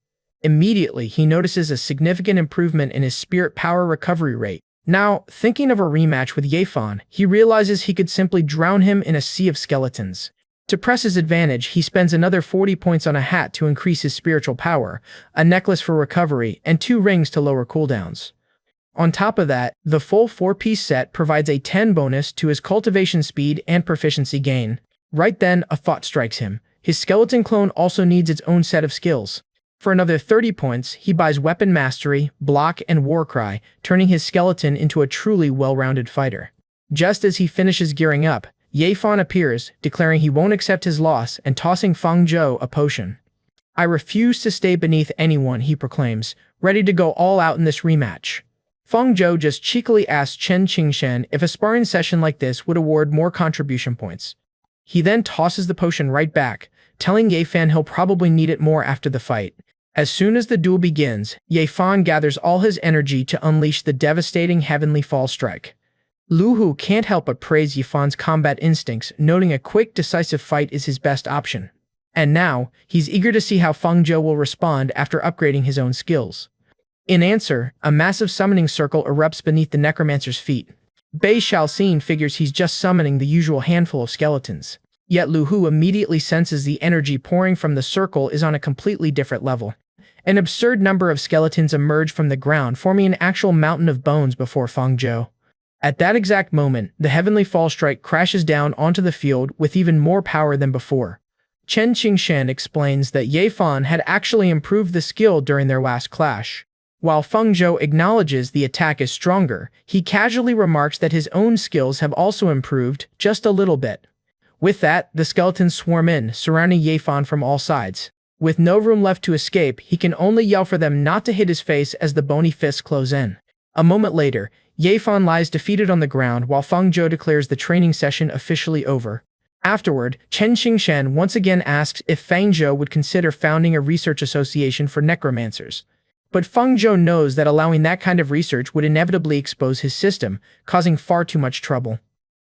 Immediately, he notices a significant improvement in his spirit power recovery rate. Now, thinking of a rematch with Yifan, he realizes he could simply drown him in a sea of skeletons. To press his advantage, he spends another 40 points on a hat to increase his spiritual power, a necklace for recovery, and 2 rings to lower cooldowns. On top of that, the full 4-piece set provides a 10 bonus to his cultivation speed and proficiency gain. Right then, a thought strikes him. His skeleton clone also needs its own set of skills. For another 30 points, he buys Weapon Mastery, Block, and Warcry, turning his skeleton into a truly well-rounded fighter. Just as he finishes gearing up, Yifan appears, declaring he won't accept his loss and tossing Fang Zhou a potion. "I refuse to stay beneath anyone," he proclaims, ready to go all out in this rematch. Fang Zhou just cheekily asks Chen Qingshan if a sparring session like this would award more contribution points. He then tosses the potion right back, telling Yifan he'll probably need it more after the fight. As soon as the duel begins, Yifan gathers all his energy to unleash the devastating Heavenly Fall strike. Lu Hu can't help but praise Yifan's combat instincts, noting a quick, decisive fight is his best option. And now, he's eager to see how Fang Zhou will respond after upgrading his own skills. In answer, a massive summoning circle erupts beneath the Necromancer's feet. Bei Shaoxin figures he's just summoning the usual handful of skeletons. Yet Lu Hu immediately senses the energy pouring from the circle is on a completely different level. An absurd number of skeletons emerge from the ground, forming an actual mountain of bones before Feng Zhou. At that exact moment, the heavenly fall strike crashes down onto the field with even more power than before. Chen Qingshan explains that Ye Fan had actually improved the skill during their last clash. While Feng Zhou acknowledges the attack is stronger, he casually remarks that his own skills have also improved just a little bit. With that, the skeletons swarm in, surrounding Ye Fan from all sides. With no room left to escape, he can only yell for them not to hit his face as the bony fists close in. A moment later, Ye Fan lies defeated on the ground while Feng Zhou declares the training session officially over. Afterward, Chen Qingshan once again asks if Feng Zhou would consider founding a research association for necromancers. But Feng Zhou knows that allowing that kind of research would inevitably expose his system, causing far too much trouble.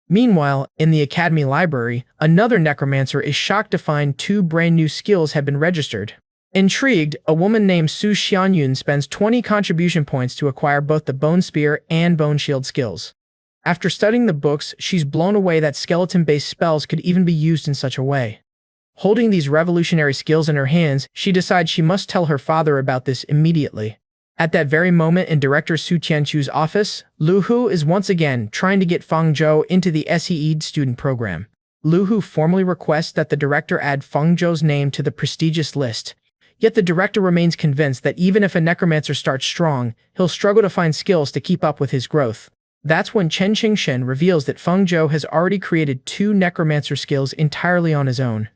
Meanwhile, in the Academy Library, another necromancer is shocked to find 2 brand new skills have been registered. Intrigued, a woman named Su Xianyun spends 20 contribution points to acquire both the Bone Spear and Bone Shield skills. After studying the books, she's blown away that skeleton-based spells could even be used in such a way. Holding these revolutionary skills in her hands, she decides she must tell her father about this immediately. At that very moment in Director Su Tianchu's office, Lu Hu is once again trying to get Feng Zhou into the SEE student program. Lu Hu formally requests that the director add Feng Zhou's name to the prestigious list. Yet the director remains convinced that even if a necromancer starts strong, he'll struggle to find skills to keep up with his growth. That's when Chen Qingshan reveals that Feng Zhou has already created 2 necromancer skills entirely on his own.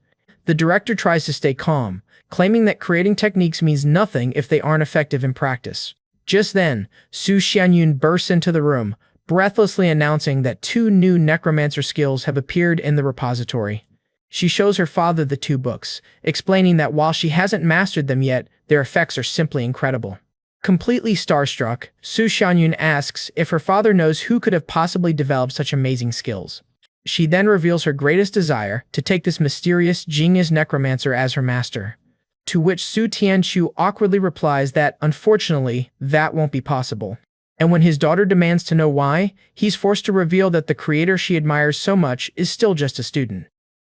The director tries to stay calm, claiming that creating techniques means nothing if they aren't effective in practice. Just then, Su Xianyun bursts into the room, breathlessly announcing that 2 new necromancer skills have appeared in the repository. She shows her father the 2 books, explaining that while she hasn't mastered them yet, their effects are simply incredible. Completely starstruck, Su Xianyun asks if her father knows who could have possibly developed such amazing skills. She then reveals her greatest desire to take this mysterious genius necromancer as her master. To which Su Tianchu awkwardly replies that, unfortunately, that won't be possible. And when his daughter demands to know why, he's forced to reveal that the creator she admires so much is still just a student.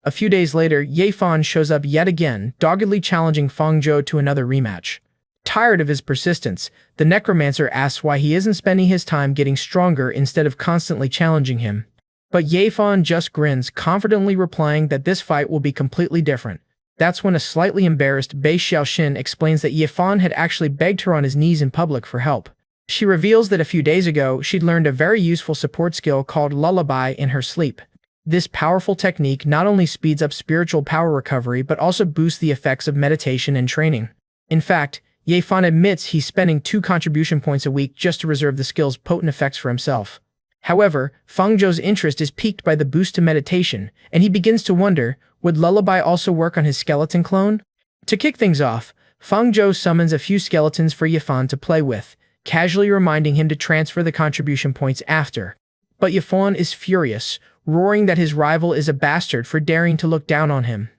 A few days later, Ye Fan shows up yet again, doggedly challenging Feng Zhou to another rematch. Tired of his persistence, the necromancer asks why he isn't spending his time getting stronger instead of constantly challenging him. But Ye Fan just grins, confidently replying that this fight will be completely different. That's when a slightly embarrassed Bei Xiaoxin explains that Ye Fan had actually begged her on his knees in public for help. She reveals that a few days ago, she'd learned a very useful support skill called Lullaby in her sleep. This powerful technique not only speeds up spiritual power recovery but also boosts the effects of meditation and training. In fact, Ye Fan admits he's spending 2 contribution points a week just to reserve the skill's potent effects for himself. However, Feng Zhou's interest is piqued by the boost to meditation, and he begins to wonder, would Lullaby also work on his skeleton clone? To kick things off, Feng Zhou summons a few skeletons for Ye Fan to play with, casually reminding him to transfer the contribution points after. But Ye Fan is furious, roaring that his rival is a bastard for daring to look down on him.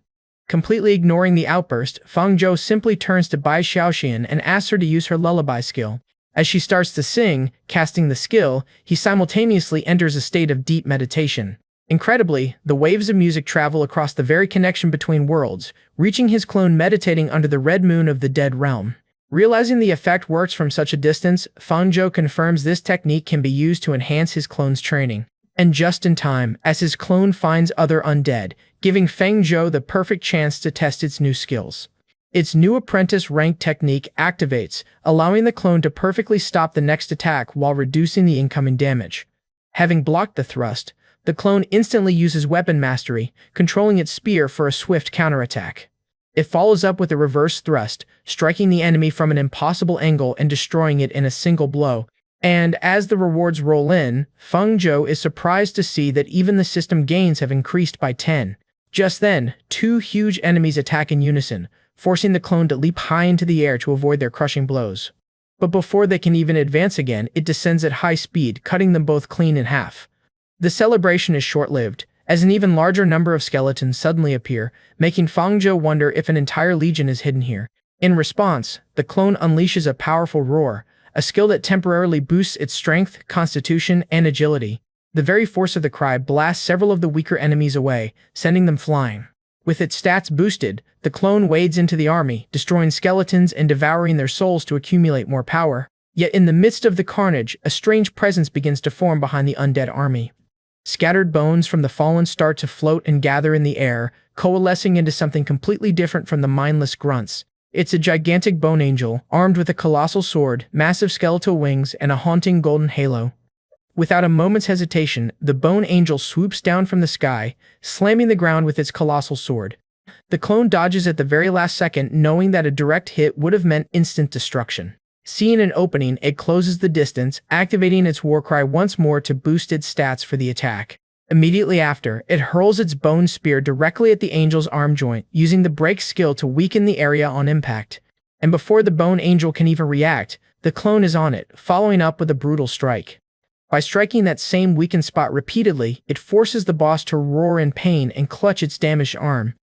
Completely ignoring the outburst, Feng Zhou simply turns to Bai Xiaoxian and asks her to use her lullaby skill. As she starts to sing, casting the skill, he simultaneously enters a state of deep meditation. Incredibly, the waves of music travel across the very connection between worlds, reaching his clone meditating under the red moon of the dead realm. Realizing the effect works from such a distance, Feng Zhou confirms this technique can be used to enhance his clone's training. And just in time, as his clone finds other undead, giving Feng Zhou the perfect chance to test its new skills. Its new apprentice rank technique activates, allowing the clone to perfectly stop the next attack while reducing the incoming damage. Having blocked the thrust, the clone instantly uses weapon mastery, controlling its spear for a swift counterattack. It follows up with a reverse thrust, striking the enemy from an impossible angle and destroying it in a single blow. And as the rewards roll in, Feng Zhou is surprised to see that even the system gains have increased by 10. Just then, 2 huge enemies attack in unison, forcing the clone to leap high into the air to avoid their crushing blows. But before they can even advance again, it descends at high speed, cutting them both clean in half. The celebration is short-lived, as an even larger number of skeletons suddenly appear, making Feng Zhou wonder if an entire legion is hidden here. In response, the clone unleashes a powerful roar, a skill that temporarily boosts its strength, constitution, and agility. The very force of the cry blasts several of the weaker enemies away, sending them flying. With its stats boosted, the clone wades into the army, destroying skeletons and devouring their souls to accumulate more power. Yet in the midst of the carnage, a strange presence begins to form behind the undead army. Scattered bones from the fallen start to float and gather in the air, coalescing into something completely different from the mindless grunts. It's a gigantic bone angel, armed with a colossal sword, massive skeletal wings, and a haunting golden halo. Without a moment's hesitation, the bone angel swoops down from the sky, slamming the ground with its colossal sword. The clone dodges at the very last second, knowing that a direct hit would have meant instant destruction. Seeing an opening, it closes the distance, activating its warcry once more to boost its stats for the attack. Immediately after, it hurls its bone spear directly at the angel's arm joint, using the break skill to weaken the area on impact. And before the bone angel can even react, the clone is on it, following up with a brutal strike. By striking that same weakened spot repeatedly, it forces the boss to roar in pain and clutch its damaged arm.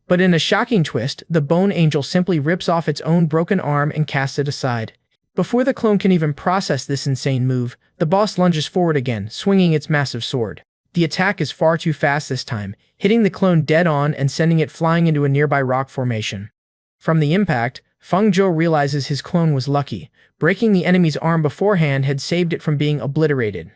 But in a shocking twist, the bone angel simply rips off its own broken arm and casts it aside. Before the clone can even process this insane move, the boss lunges forward again, swinging its massive sword. The attack is far too fast this time, hitting the clone dead on and sending it flying into a nearby rock formation. From the impact, Feng Zhou realizes his clone was lucky. Breaking the enemy's arm beforehand had saved it from being obliterated.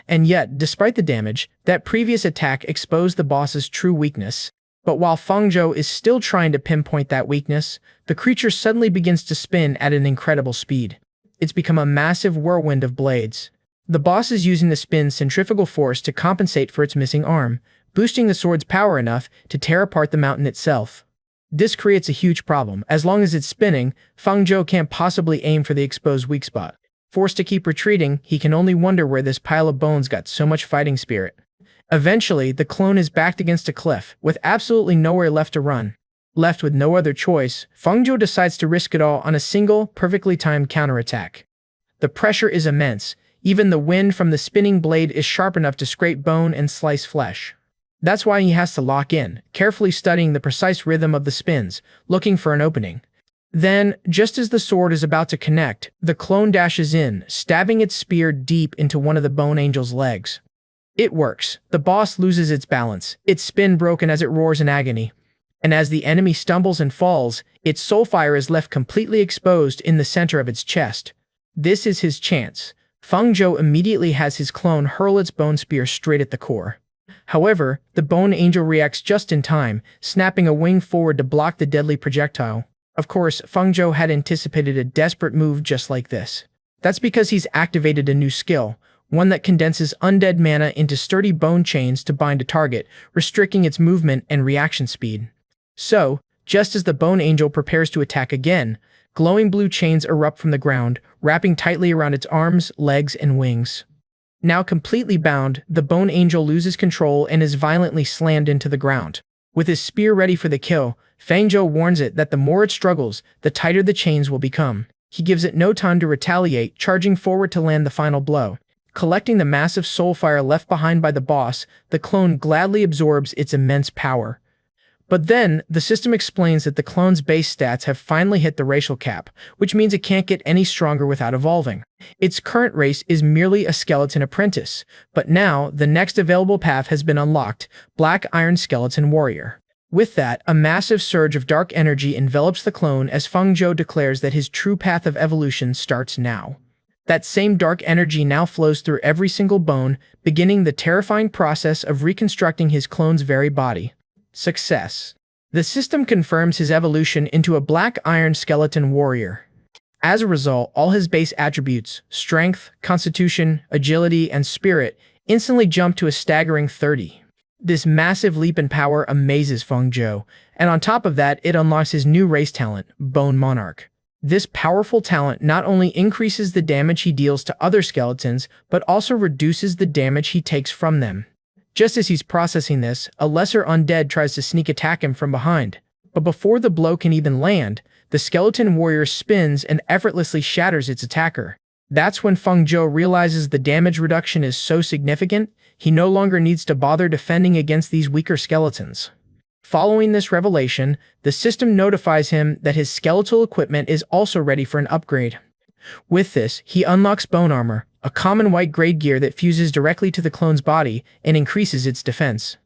And yet, despite the damage, that previous attack exposed the boss's true weakness. But while Feng Zhou is still trying to pinpoint that weakness, the creature suddenly begins to spin at an incredible speed. It's become a massive whirlwind of blades. The boss is using the spin's centrifugal force to compensate for its missing arm, boosting the sword's power enough to tear apart the mountain itself. This creates a huge problem. As long as it's spinning, Feng Zhou can't possibly aim for the exposed weak spot. Forced to keep retreating, he can only wonder where this pile of bones got so much fighting spirit. Eventually, the clone is backed against a cliff, with absolutely nowhere left to run. Left with no other choice, Feng Zhou decides to risk it all on a single, perfectly timed counterattack. The pressure is immense. Even the wind from the spinning blade is sharp enough to scrape bone and slice flesh. That's why he has to lock in, carefully studying the precise rhythm of the spins, looking for an opening. Then, just as the sword is about to connect, the clone dashes in, stabbing its spear deep into one of the bone angel's legs. It works. The boss loses its balance, its spin broken as it roars in agony. And as the enemy stumbles and falls, its soulfire is left completely exposed in the center of its chest. This is his chance. Feng Zhou immediately has his clone hurl its bone spear straight at the core. However, the bone angel reacts just in time, snapping a wing forward to block the deadly projectile. Of course, Feng Zhou had anticipated a desperate move just like this. That's because he's activated a new skill, one that condenses undead mana into sturdy bone chains to bind a target, restricting its movement and reaction speed. So, just as the bone angel prepares to attack again, glowing blue chains erupt from the ground, wrapping tightly around its arms, legs, and wings. Now completely bound, the bone angel loses control and is violently slammed into the ground. With his spear ready for the kill, Feng Zhou warns it that the more it struggles, the tighter the chains will become. He gives it no time to retaliate, charging forward to land the final blow. Collecting the massive soulfire left behind by the boss, the clone gladly absorbs its immense power. But then, the system explains that the clone's base stats have finally hit the racial cap, which means it can't get any stronger without evolving. Its current race is merely a skeleton apprentice, but now, the next available path has been unlocked, Black Iron Skeleton Warrior. With that, a massive surge of dark energy envelops the clone as Feng Zhou declares that his true path of evolution starts now. That same dark energy now flows through every single bone, beginning the terrifying process of reconstructing his clone's very body. Success. The system confirms his evolution into a Black Iron Skeleton Warrior. As a result, all his base attributes, strength, constitution, agility, and spirit, instantly jump to a staggering 30. This massive leap in power amazes Feng Zhou, and on top of that, it unlocks his new race talent, Bone Monarch. This powerful talent not only increases the damage he deals to other skeletons, but also reduces the damage he takes from them. Just as he's processing this, a lesser undead tries to sneak attack him from behind. But before the blow can even land, the skeleton warrior spins and effortlessly shatters its attacker. That's when Feng Zhou realizes the damage reduction is so significant, he no longer needs to bother defending against these weaker skeletons. Following this revelation, the system notifies him that his skeletal equipment is also ready for an upgrade. With this, he unlocks bone armor, a common white-grade gear that fuses directly to the clone's body and increases its defense.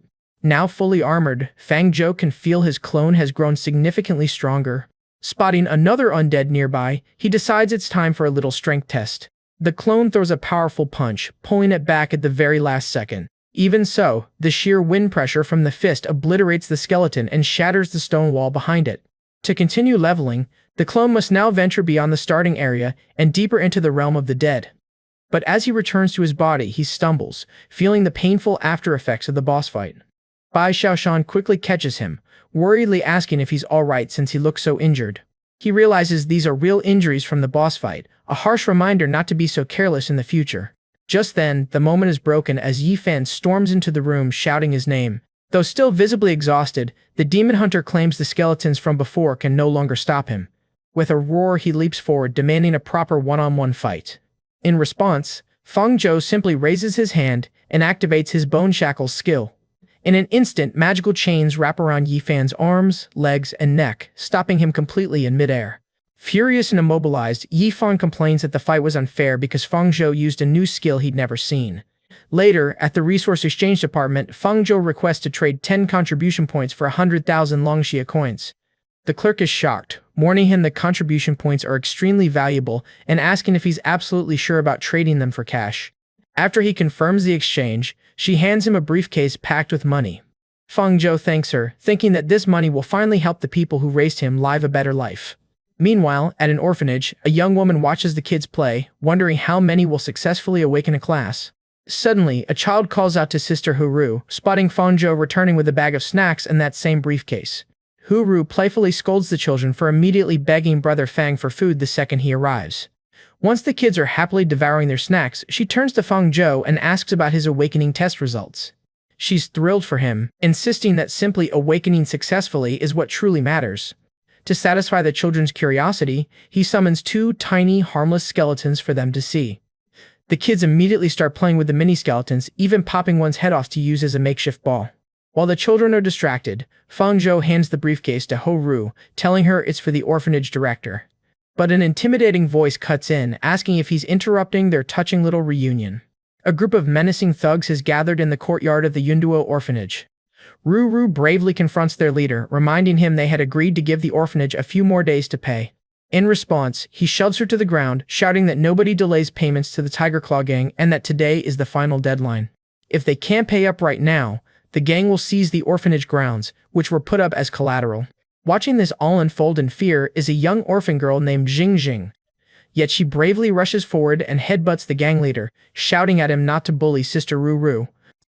Now fully armored, Fang Zhou can feel his clone has grown significantly stronger. Spotting another undead nearby, he decides it's time for a little strength test. The clone throws a powerful punch, pulling it back at the very last second. Even so, the sheer wind pressure from the fist obliterates the skeleton and shatters the stone wall behind it. To continue leveling, the clone must now venture beyond the starting area and deeper into the realm of the dead. But as he returns to his body, he stumbles, feeling the painful after-effects of the boss fight. Bai Xiaoshan quickly catches him, worriedly asking if he's alright since he looks so injured. He realizes these are real injuries from the boss fight, a harsh reminder not to be so careless in the future. Just then, the moment is broken as Yi Fan storms into the room shouting his name. Though still visibly exhausted, the demon hunter claims the skeletons from before can no longer stop him. With a roar, he leaps forward, demanding a proper one-on-one fight. In response, Fang Zhou simply raises his hand and activates his Bone Shackles skill. In an instant, magical chains wrap around Yi Fan's arms, legs, and neck, stopping him completely in midair. Furious and immobilized, Yi Fan complains that the fight was unfair because Fang Zhou used a new skill he'd never seen. Later, at the Resource Exchange Department, Fang Zhou requests to trade 10 contribution points for 100,000 Longxia coins. The clerk is shocked, warning him the contribution points are extremely valuable and asking if he's absolutely sure about trading them for cash. After he confirms the exchange, she hands him a briefcase packed with money. Fang Zhou thanks her, thinking that this money will finally help the people who raised him live a better life. Meanwhile, at an orphanage, a young woman watches the kids play, wondering how many will successfully awaken a class. Suddenly, a child calls out to Sister Huru, spotting Fang Zhou returning with a bag of snacks and that same briefcase. Huru playfully scolds the children for immediately begging Brother Fang for food the second he arrives. Once the kids are happily devouring their snacks, she turns to Fang Zhou and asks about his awakening test results. She's thrilled for him, insisting that simply awakening successfully is what truly matters. To satisfy the children's curiosity, he summons 2 tiny, harmless skeletons for them to see. The kids immediately start playing with the mini-skeletons, even popping one's head off to use as a makeshift ball. While the children are distracted, Fang Zhou hands the briefcase to Huru, telling her it's for the orphanage director. But an intimidating voice cuts in, asking if he's interrupting their touching little reunion. A group of menacing thugs has gathered in the courtyard of the Duel orphanage. Ruru bravely confronts their leader, reminding him they had agreed to give the orphanage a few more days to pay. In response, he shoves her to the ground, shouting that nobody delays payments to the Tiger Claw gang and that today is the final deadline. If they can't pay up right now, the gang will seize the orphanage grounds, which were put up as collateral. Watching this all unfold in fear is a young orphan girl named Jing Jing. Yet she bravely rushes forward and headbutts the gang leader, shouting at him not to bully Sister Ruru.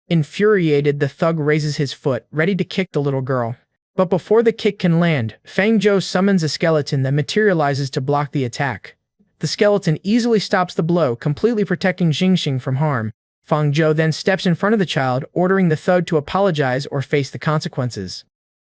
Infuriated, the thug raises his foot, ready to kick the little girl. But before the kick can land, Fang Zhou summons a skeleton that materializes to block the attack. The skeleton easily stops the blow, completely protecting Jingxing from harm. Fang Zhou then steps in front of the child, ordering the thug to apologize or face the consequences.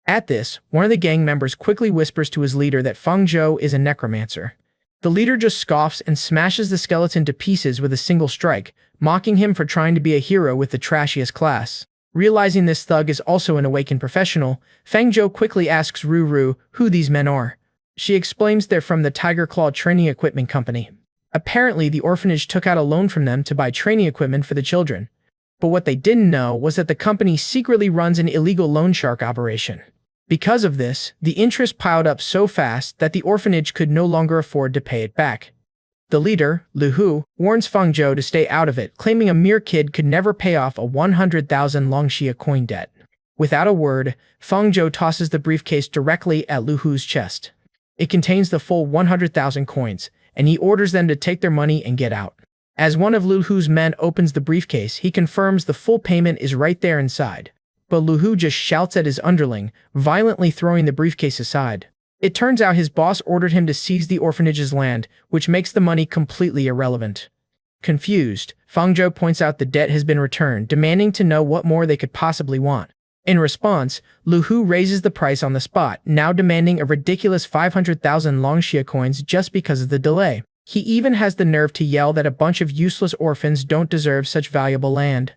At this, one of the gang members quickly whispers to his leader that Fang Zhou is a necromancer. The leader just scoffs and smashes the skeleton to pieces with a single strike, mocking him for trying to be a hero with the trashiest class. Realizing this thug is also an awakened professional, Fang Zhou quickly asks Ruru who these men are. She explains they're from the Tiger Claw Training Equipment Company. Apparently, the orphanage took out a loan from them to buy training equipment for the children. But what they didn't know was that the company secretly runs an illegal loan shark operation. Because of this, the interest piled up so fast that the orphanage could no longer afford to pay it back. The leader, Lu Hu, warns Fang Zhou to stay out of it, claiming a mere kid could never pay off a 100,000 Longxia coin debt. Without a word, Fang Zhou tosses the briefcase directly at Lu Hu's chest. It contains the full 100,000 coins, and he orders them to take their money and get out. As one of Lu Hu's men opens the briefcase, he confirms the full payment is right there inside. But Lu Hu just shouts at his underling, violently throwing the briefcase aside. It turns out his boss ordered him to seize the orphanage's land, which makes the money completely irrelevant. Confused, Fang Zhou points out the debt has been returned, demanding to know what more they could possibly want. In response, Lu Hu raises the price on the spot, now demanding a ridiculous 500,000 Longxia coins just because of the delay. He even has the nerve to yell that a bunch of useless orphans don't deserve such valuable land.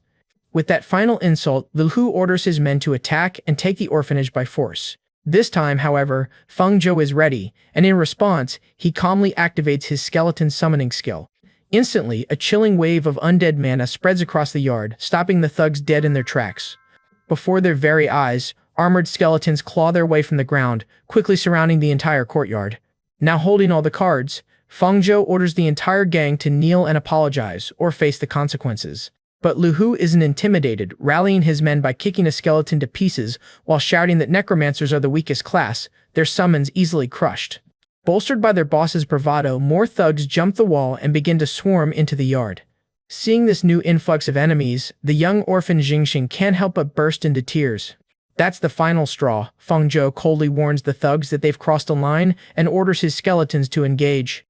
With that final insult, Lu Hu orders his men to attack and take the orphanage by force. This time, however, Fang Zhou is ready, and in response, he calmly activates his skeleton summoning skill. Instantly, a chilling wave of undead mana spreads across the yard, stopping the thugs dead in their tracks. Before their very eyes, armored skeletons claw their way from the ground, quickly surrounding the entire courtyard. Now holding all the cards, Feng Zhou orders the entire gang to kneel and apologize, or face the consequences. But Lu Hu isn't intimidated, rallying his men by kicking a skeleton to pieces while shouting that necromancers are the weakest class, their summons easily crushed. Bolstered by their boss's bravado, more thugs jump the wall and begin to swarm into the yard. Seeing this new influx of enemies, the young orphan Jingxing can't help but burst into tears. That's the final straw. Feng Zhou coldly warns the thugs that they've crossed a line and orders his skeletons to engage.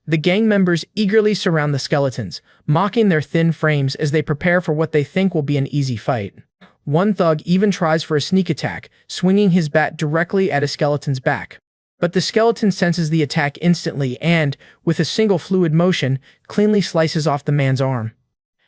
The gang members eagerly surround the skeletons, mocking their thin frames as they prepare for what they think will be an easy fight. One thug even tries for a sneak attack, swinging his bat directly at a skeleton's back. But the skeleton senses the attack instantly and, with a single fluid motion, cleanly slices off the man's arm.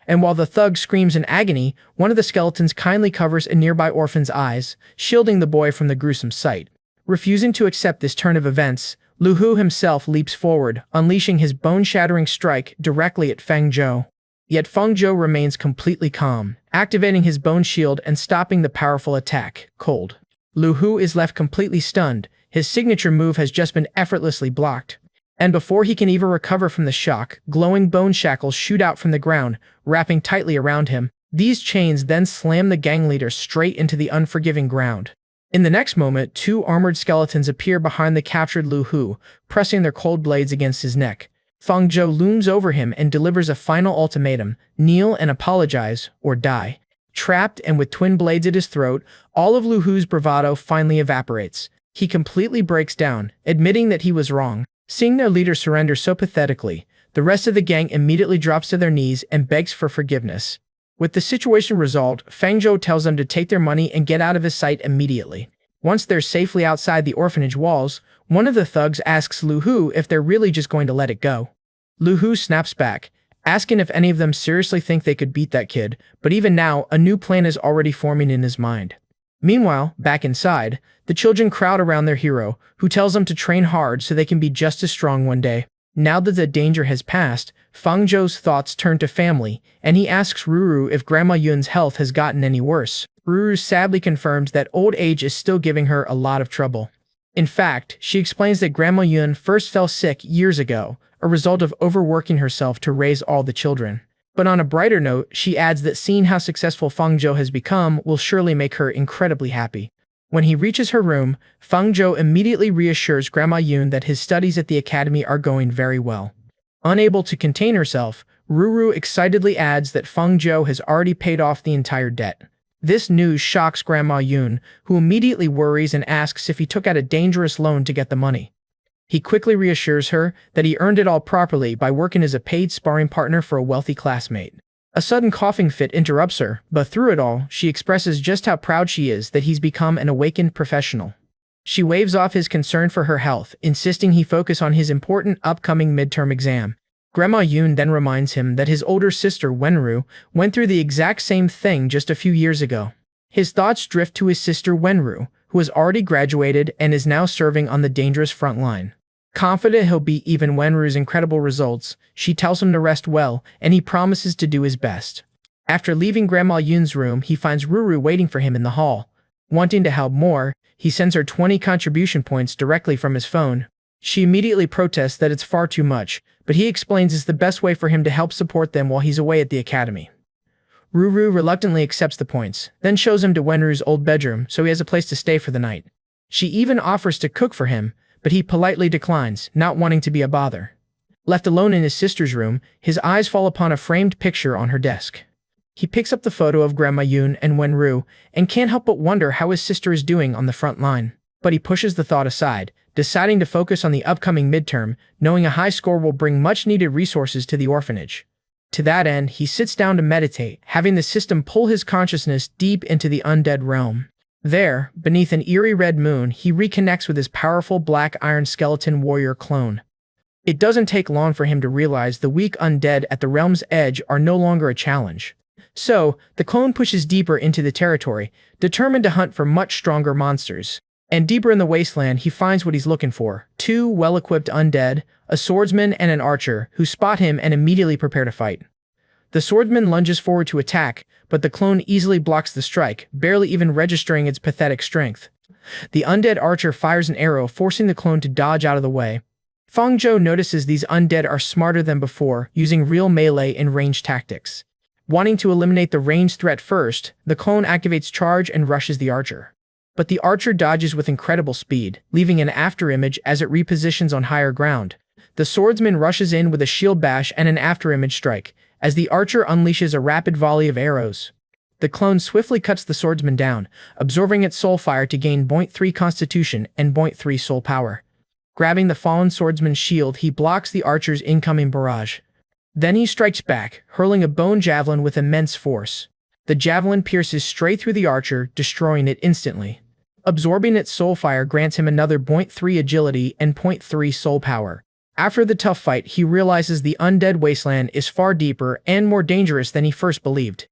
And while the thug screams in agony, one of the skeletons kindly covers a nearby orphan's eyes, shielding the boy from the gruesome sight. Refusing to accept this turn of events, Lu Hu himself leaps forward, unleashing his bone-shattering strike directly at Feng Zhou. Yet Feng Zhou remains completely calm, activating his bone shield and stopping the powerful attack, cold. Lu Hu is left completely stunned. His signature move has just been effortlessly blocked. And before he can even recover from the shock, glowing bone shackles shoot out from the ground, wrapping tightly around him. These chains then slam the gang leader straight into the unforgiving ground. In the next moment, two armored skeletons appear behind the captured Lu Hu, pressing their cold blades against his neck. Feng Zhou looms over him and delivers a final ultimatum: kneel and apologize, or die. Trapped and with twin blades at his throat, all of Lu Hu's bravado finally evaporates. He completely breaks down, admitting that he was wrong. Seeing their leader surrender so pathetically, the rest of the gang immediately drops to their knees and begs for forgiveness. With the situation resolved, Feng Zhou tells them to take their money and get out of his sight immediately. Once they're safely outside the orphanage walls, one of the thugs asks Lu Hu if they're really just going to let it go. Lu Hu snaps back, asking if any of them seriously think they could beat that kid, but even now, a new plan is already forming in his mind. Meanwhile, back inside, the children crowd around their hero, who tells them to train hard so they can be just as strong one day. Now that the danger has passed, Feng Zhou's thoughts turn to family, and he asks Ruru if Grandma Yun's health has gotten any worse. Ruru sadly confirms that old age is still giving her a lot of trouble. In fact, she explains that Grandma Yun first fell sick years ago, a result of overworking herself to raise all the children. But on a brighter note, she adds that seeing how successful Feng Zhou has become will surely make her incredibly happy. When he reaches her room, Feng Zhou immediately reassures Grandma Yun that his studies at the academy are going very well. Unable to contain herself, Ruru excitedly adds that Feng Zhou has already paid off the entire debt. This news shocks Grandma Yun, who immediately worries and asks if he took out a dangerous loan to get the money. He quickly reassures her that he earned it all properly by working as a paid sparring partner for a wealthy classmate. A sudden coughing fit interrupts her, but through it all, she expresses just how proud she is that he's become an awakened professional. She waves off his concern for her health, insisting he focus on his important upcoming midterm exam. Grandma Yun then reminds him that his older sister Wenru went through the exact same thing just a few years ago. His thoughts drift to his sister Wenru, who has already graduated and is now serving on the dangerous front line. Confident he'll beat even Wenru's incredible results, she tells him to rest well, and he promises to do his best. After leaving Grandma Yun's room, he finds Ruru waiting for him in the hall. Wanting to help more, he sends her 20 contribution points directly from his phone. She immediately protests that it's far too much, but he explains it's the best way for him to help support them while he's away at the academy. Ruru reluctantly accepts the points, then shows him to Wenru's old bedroom so he has a place to stay for the night. She even offers to cook for him, but he politely declines, not wanting to be a bother. Left alone in his sister's room, his eyes fall upon a framed picture on her desk. He picks up the photo of Grandma Yun and Wenru, and can't help but wonder how his sister is doing on the front line. But he pushes the thought aside, deciding to focus on the upcoming midterm, knowing a high score will bring much-needed resources to the orphanage. To that end, he sits down to meditate, having the system pull his consciousness deep into the undead realm. There, beneath an eerie red moon, he reconnects with his powerful black iron skeleton warrior clone. It doesn't take long for him to realize the weak undead at the realm's edge are no longer a challenge. So, the clone pushes deeper into the territory, determined to hunt for much stronger monsters. And deeper in the wasteland, he finds what he's looking for. Two well-equipped undead, a swordsman and an archer, who spot him and immediately prepare to fight. The swordsman lunges forward to attack, but the clone easily blocks the strike, barely even registering its pathetic strength. The undead archer fires an arrow, forcing the clone to dodge out of the way. Feng Zhou notices these undead are smarter than before, using real melee and ranged tactics. Wanting to eliminate the ranged threat first, the clone activates charge and rushes the archer. But the archer dodges with incredible speed, leaving an afterimage as it repositions on higher ground. The swordsman rushes in with a shield bash and an afterimage strike, as the archer unleashes a rapid volley of arrows. The clone swiftly cuts the swordsman down, absorbing its soul fire to gain 0.3 constitution and 0.3 soul power. Grabbing the fallen swordsman's shield, he blocks the archer's incoming barrage. Then he strikes back, hurling a bone javelin with immense force. The javelin pierces straight through the archer, destroying it instantly. Absorbing its soul fire grants him another 0.3 agility and 0.3 soul power. After the tough fight, he realizes the undead wasteland is far deeper and more dangerous than he first believed.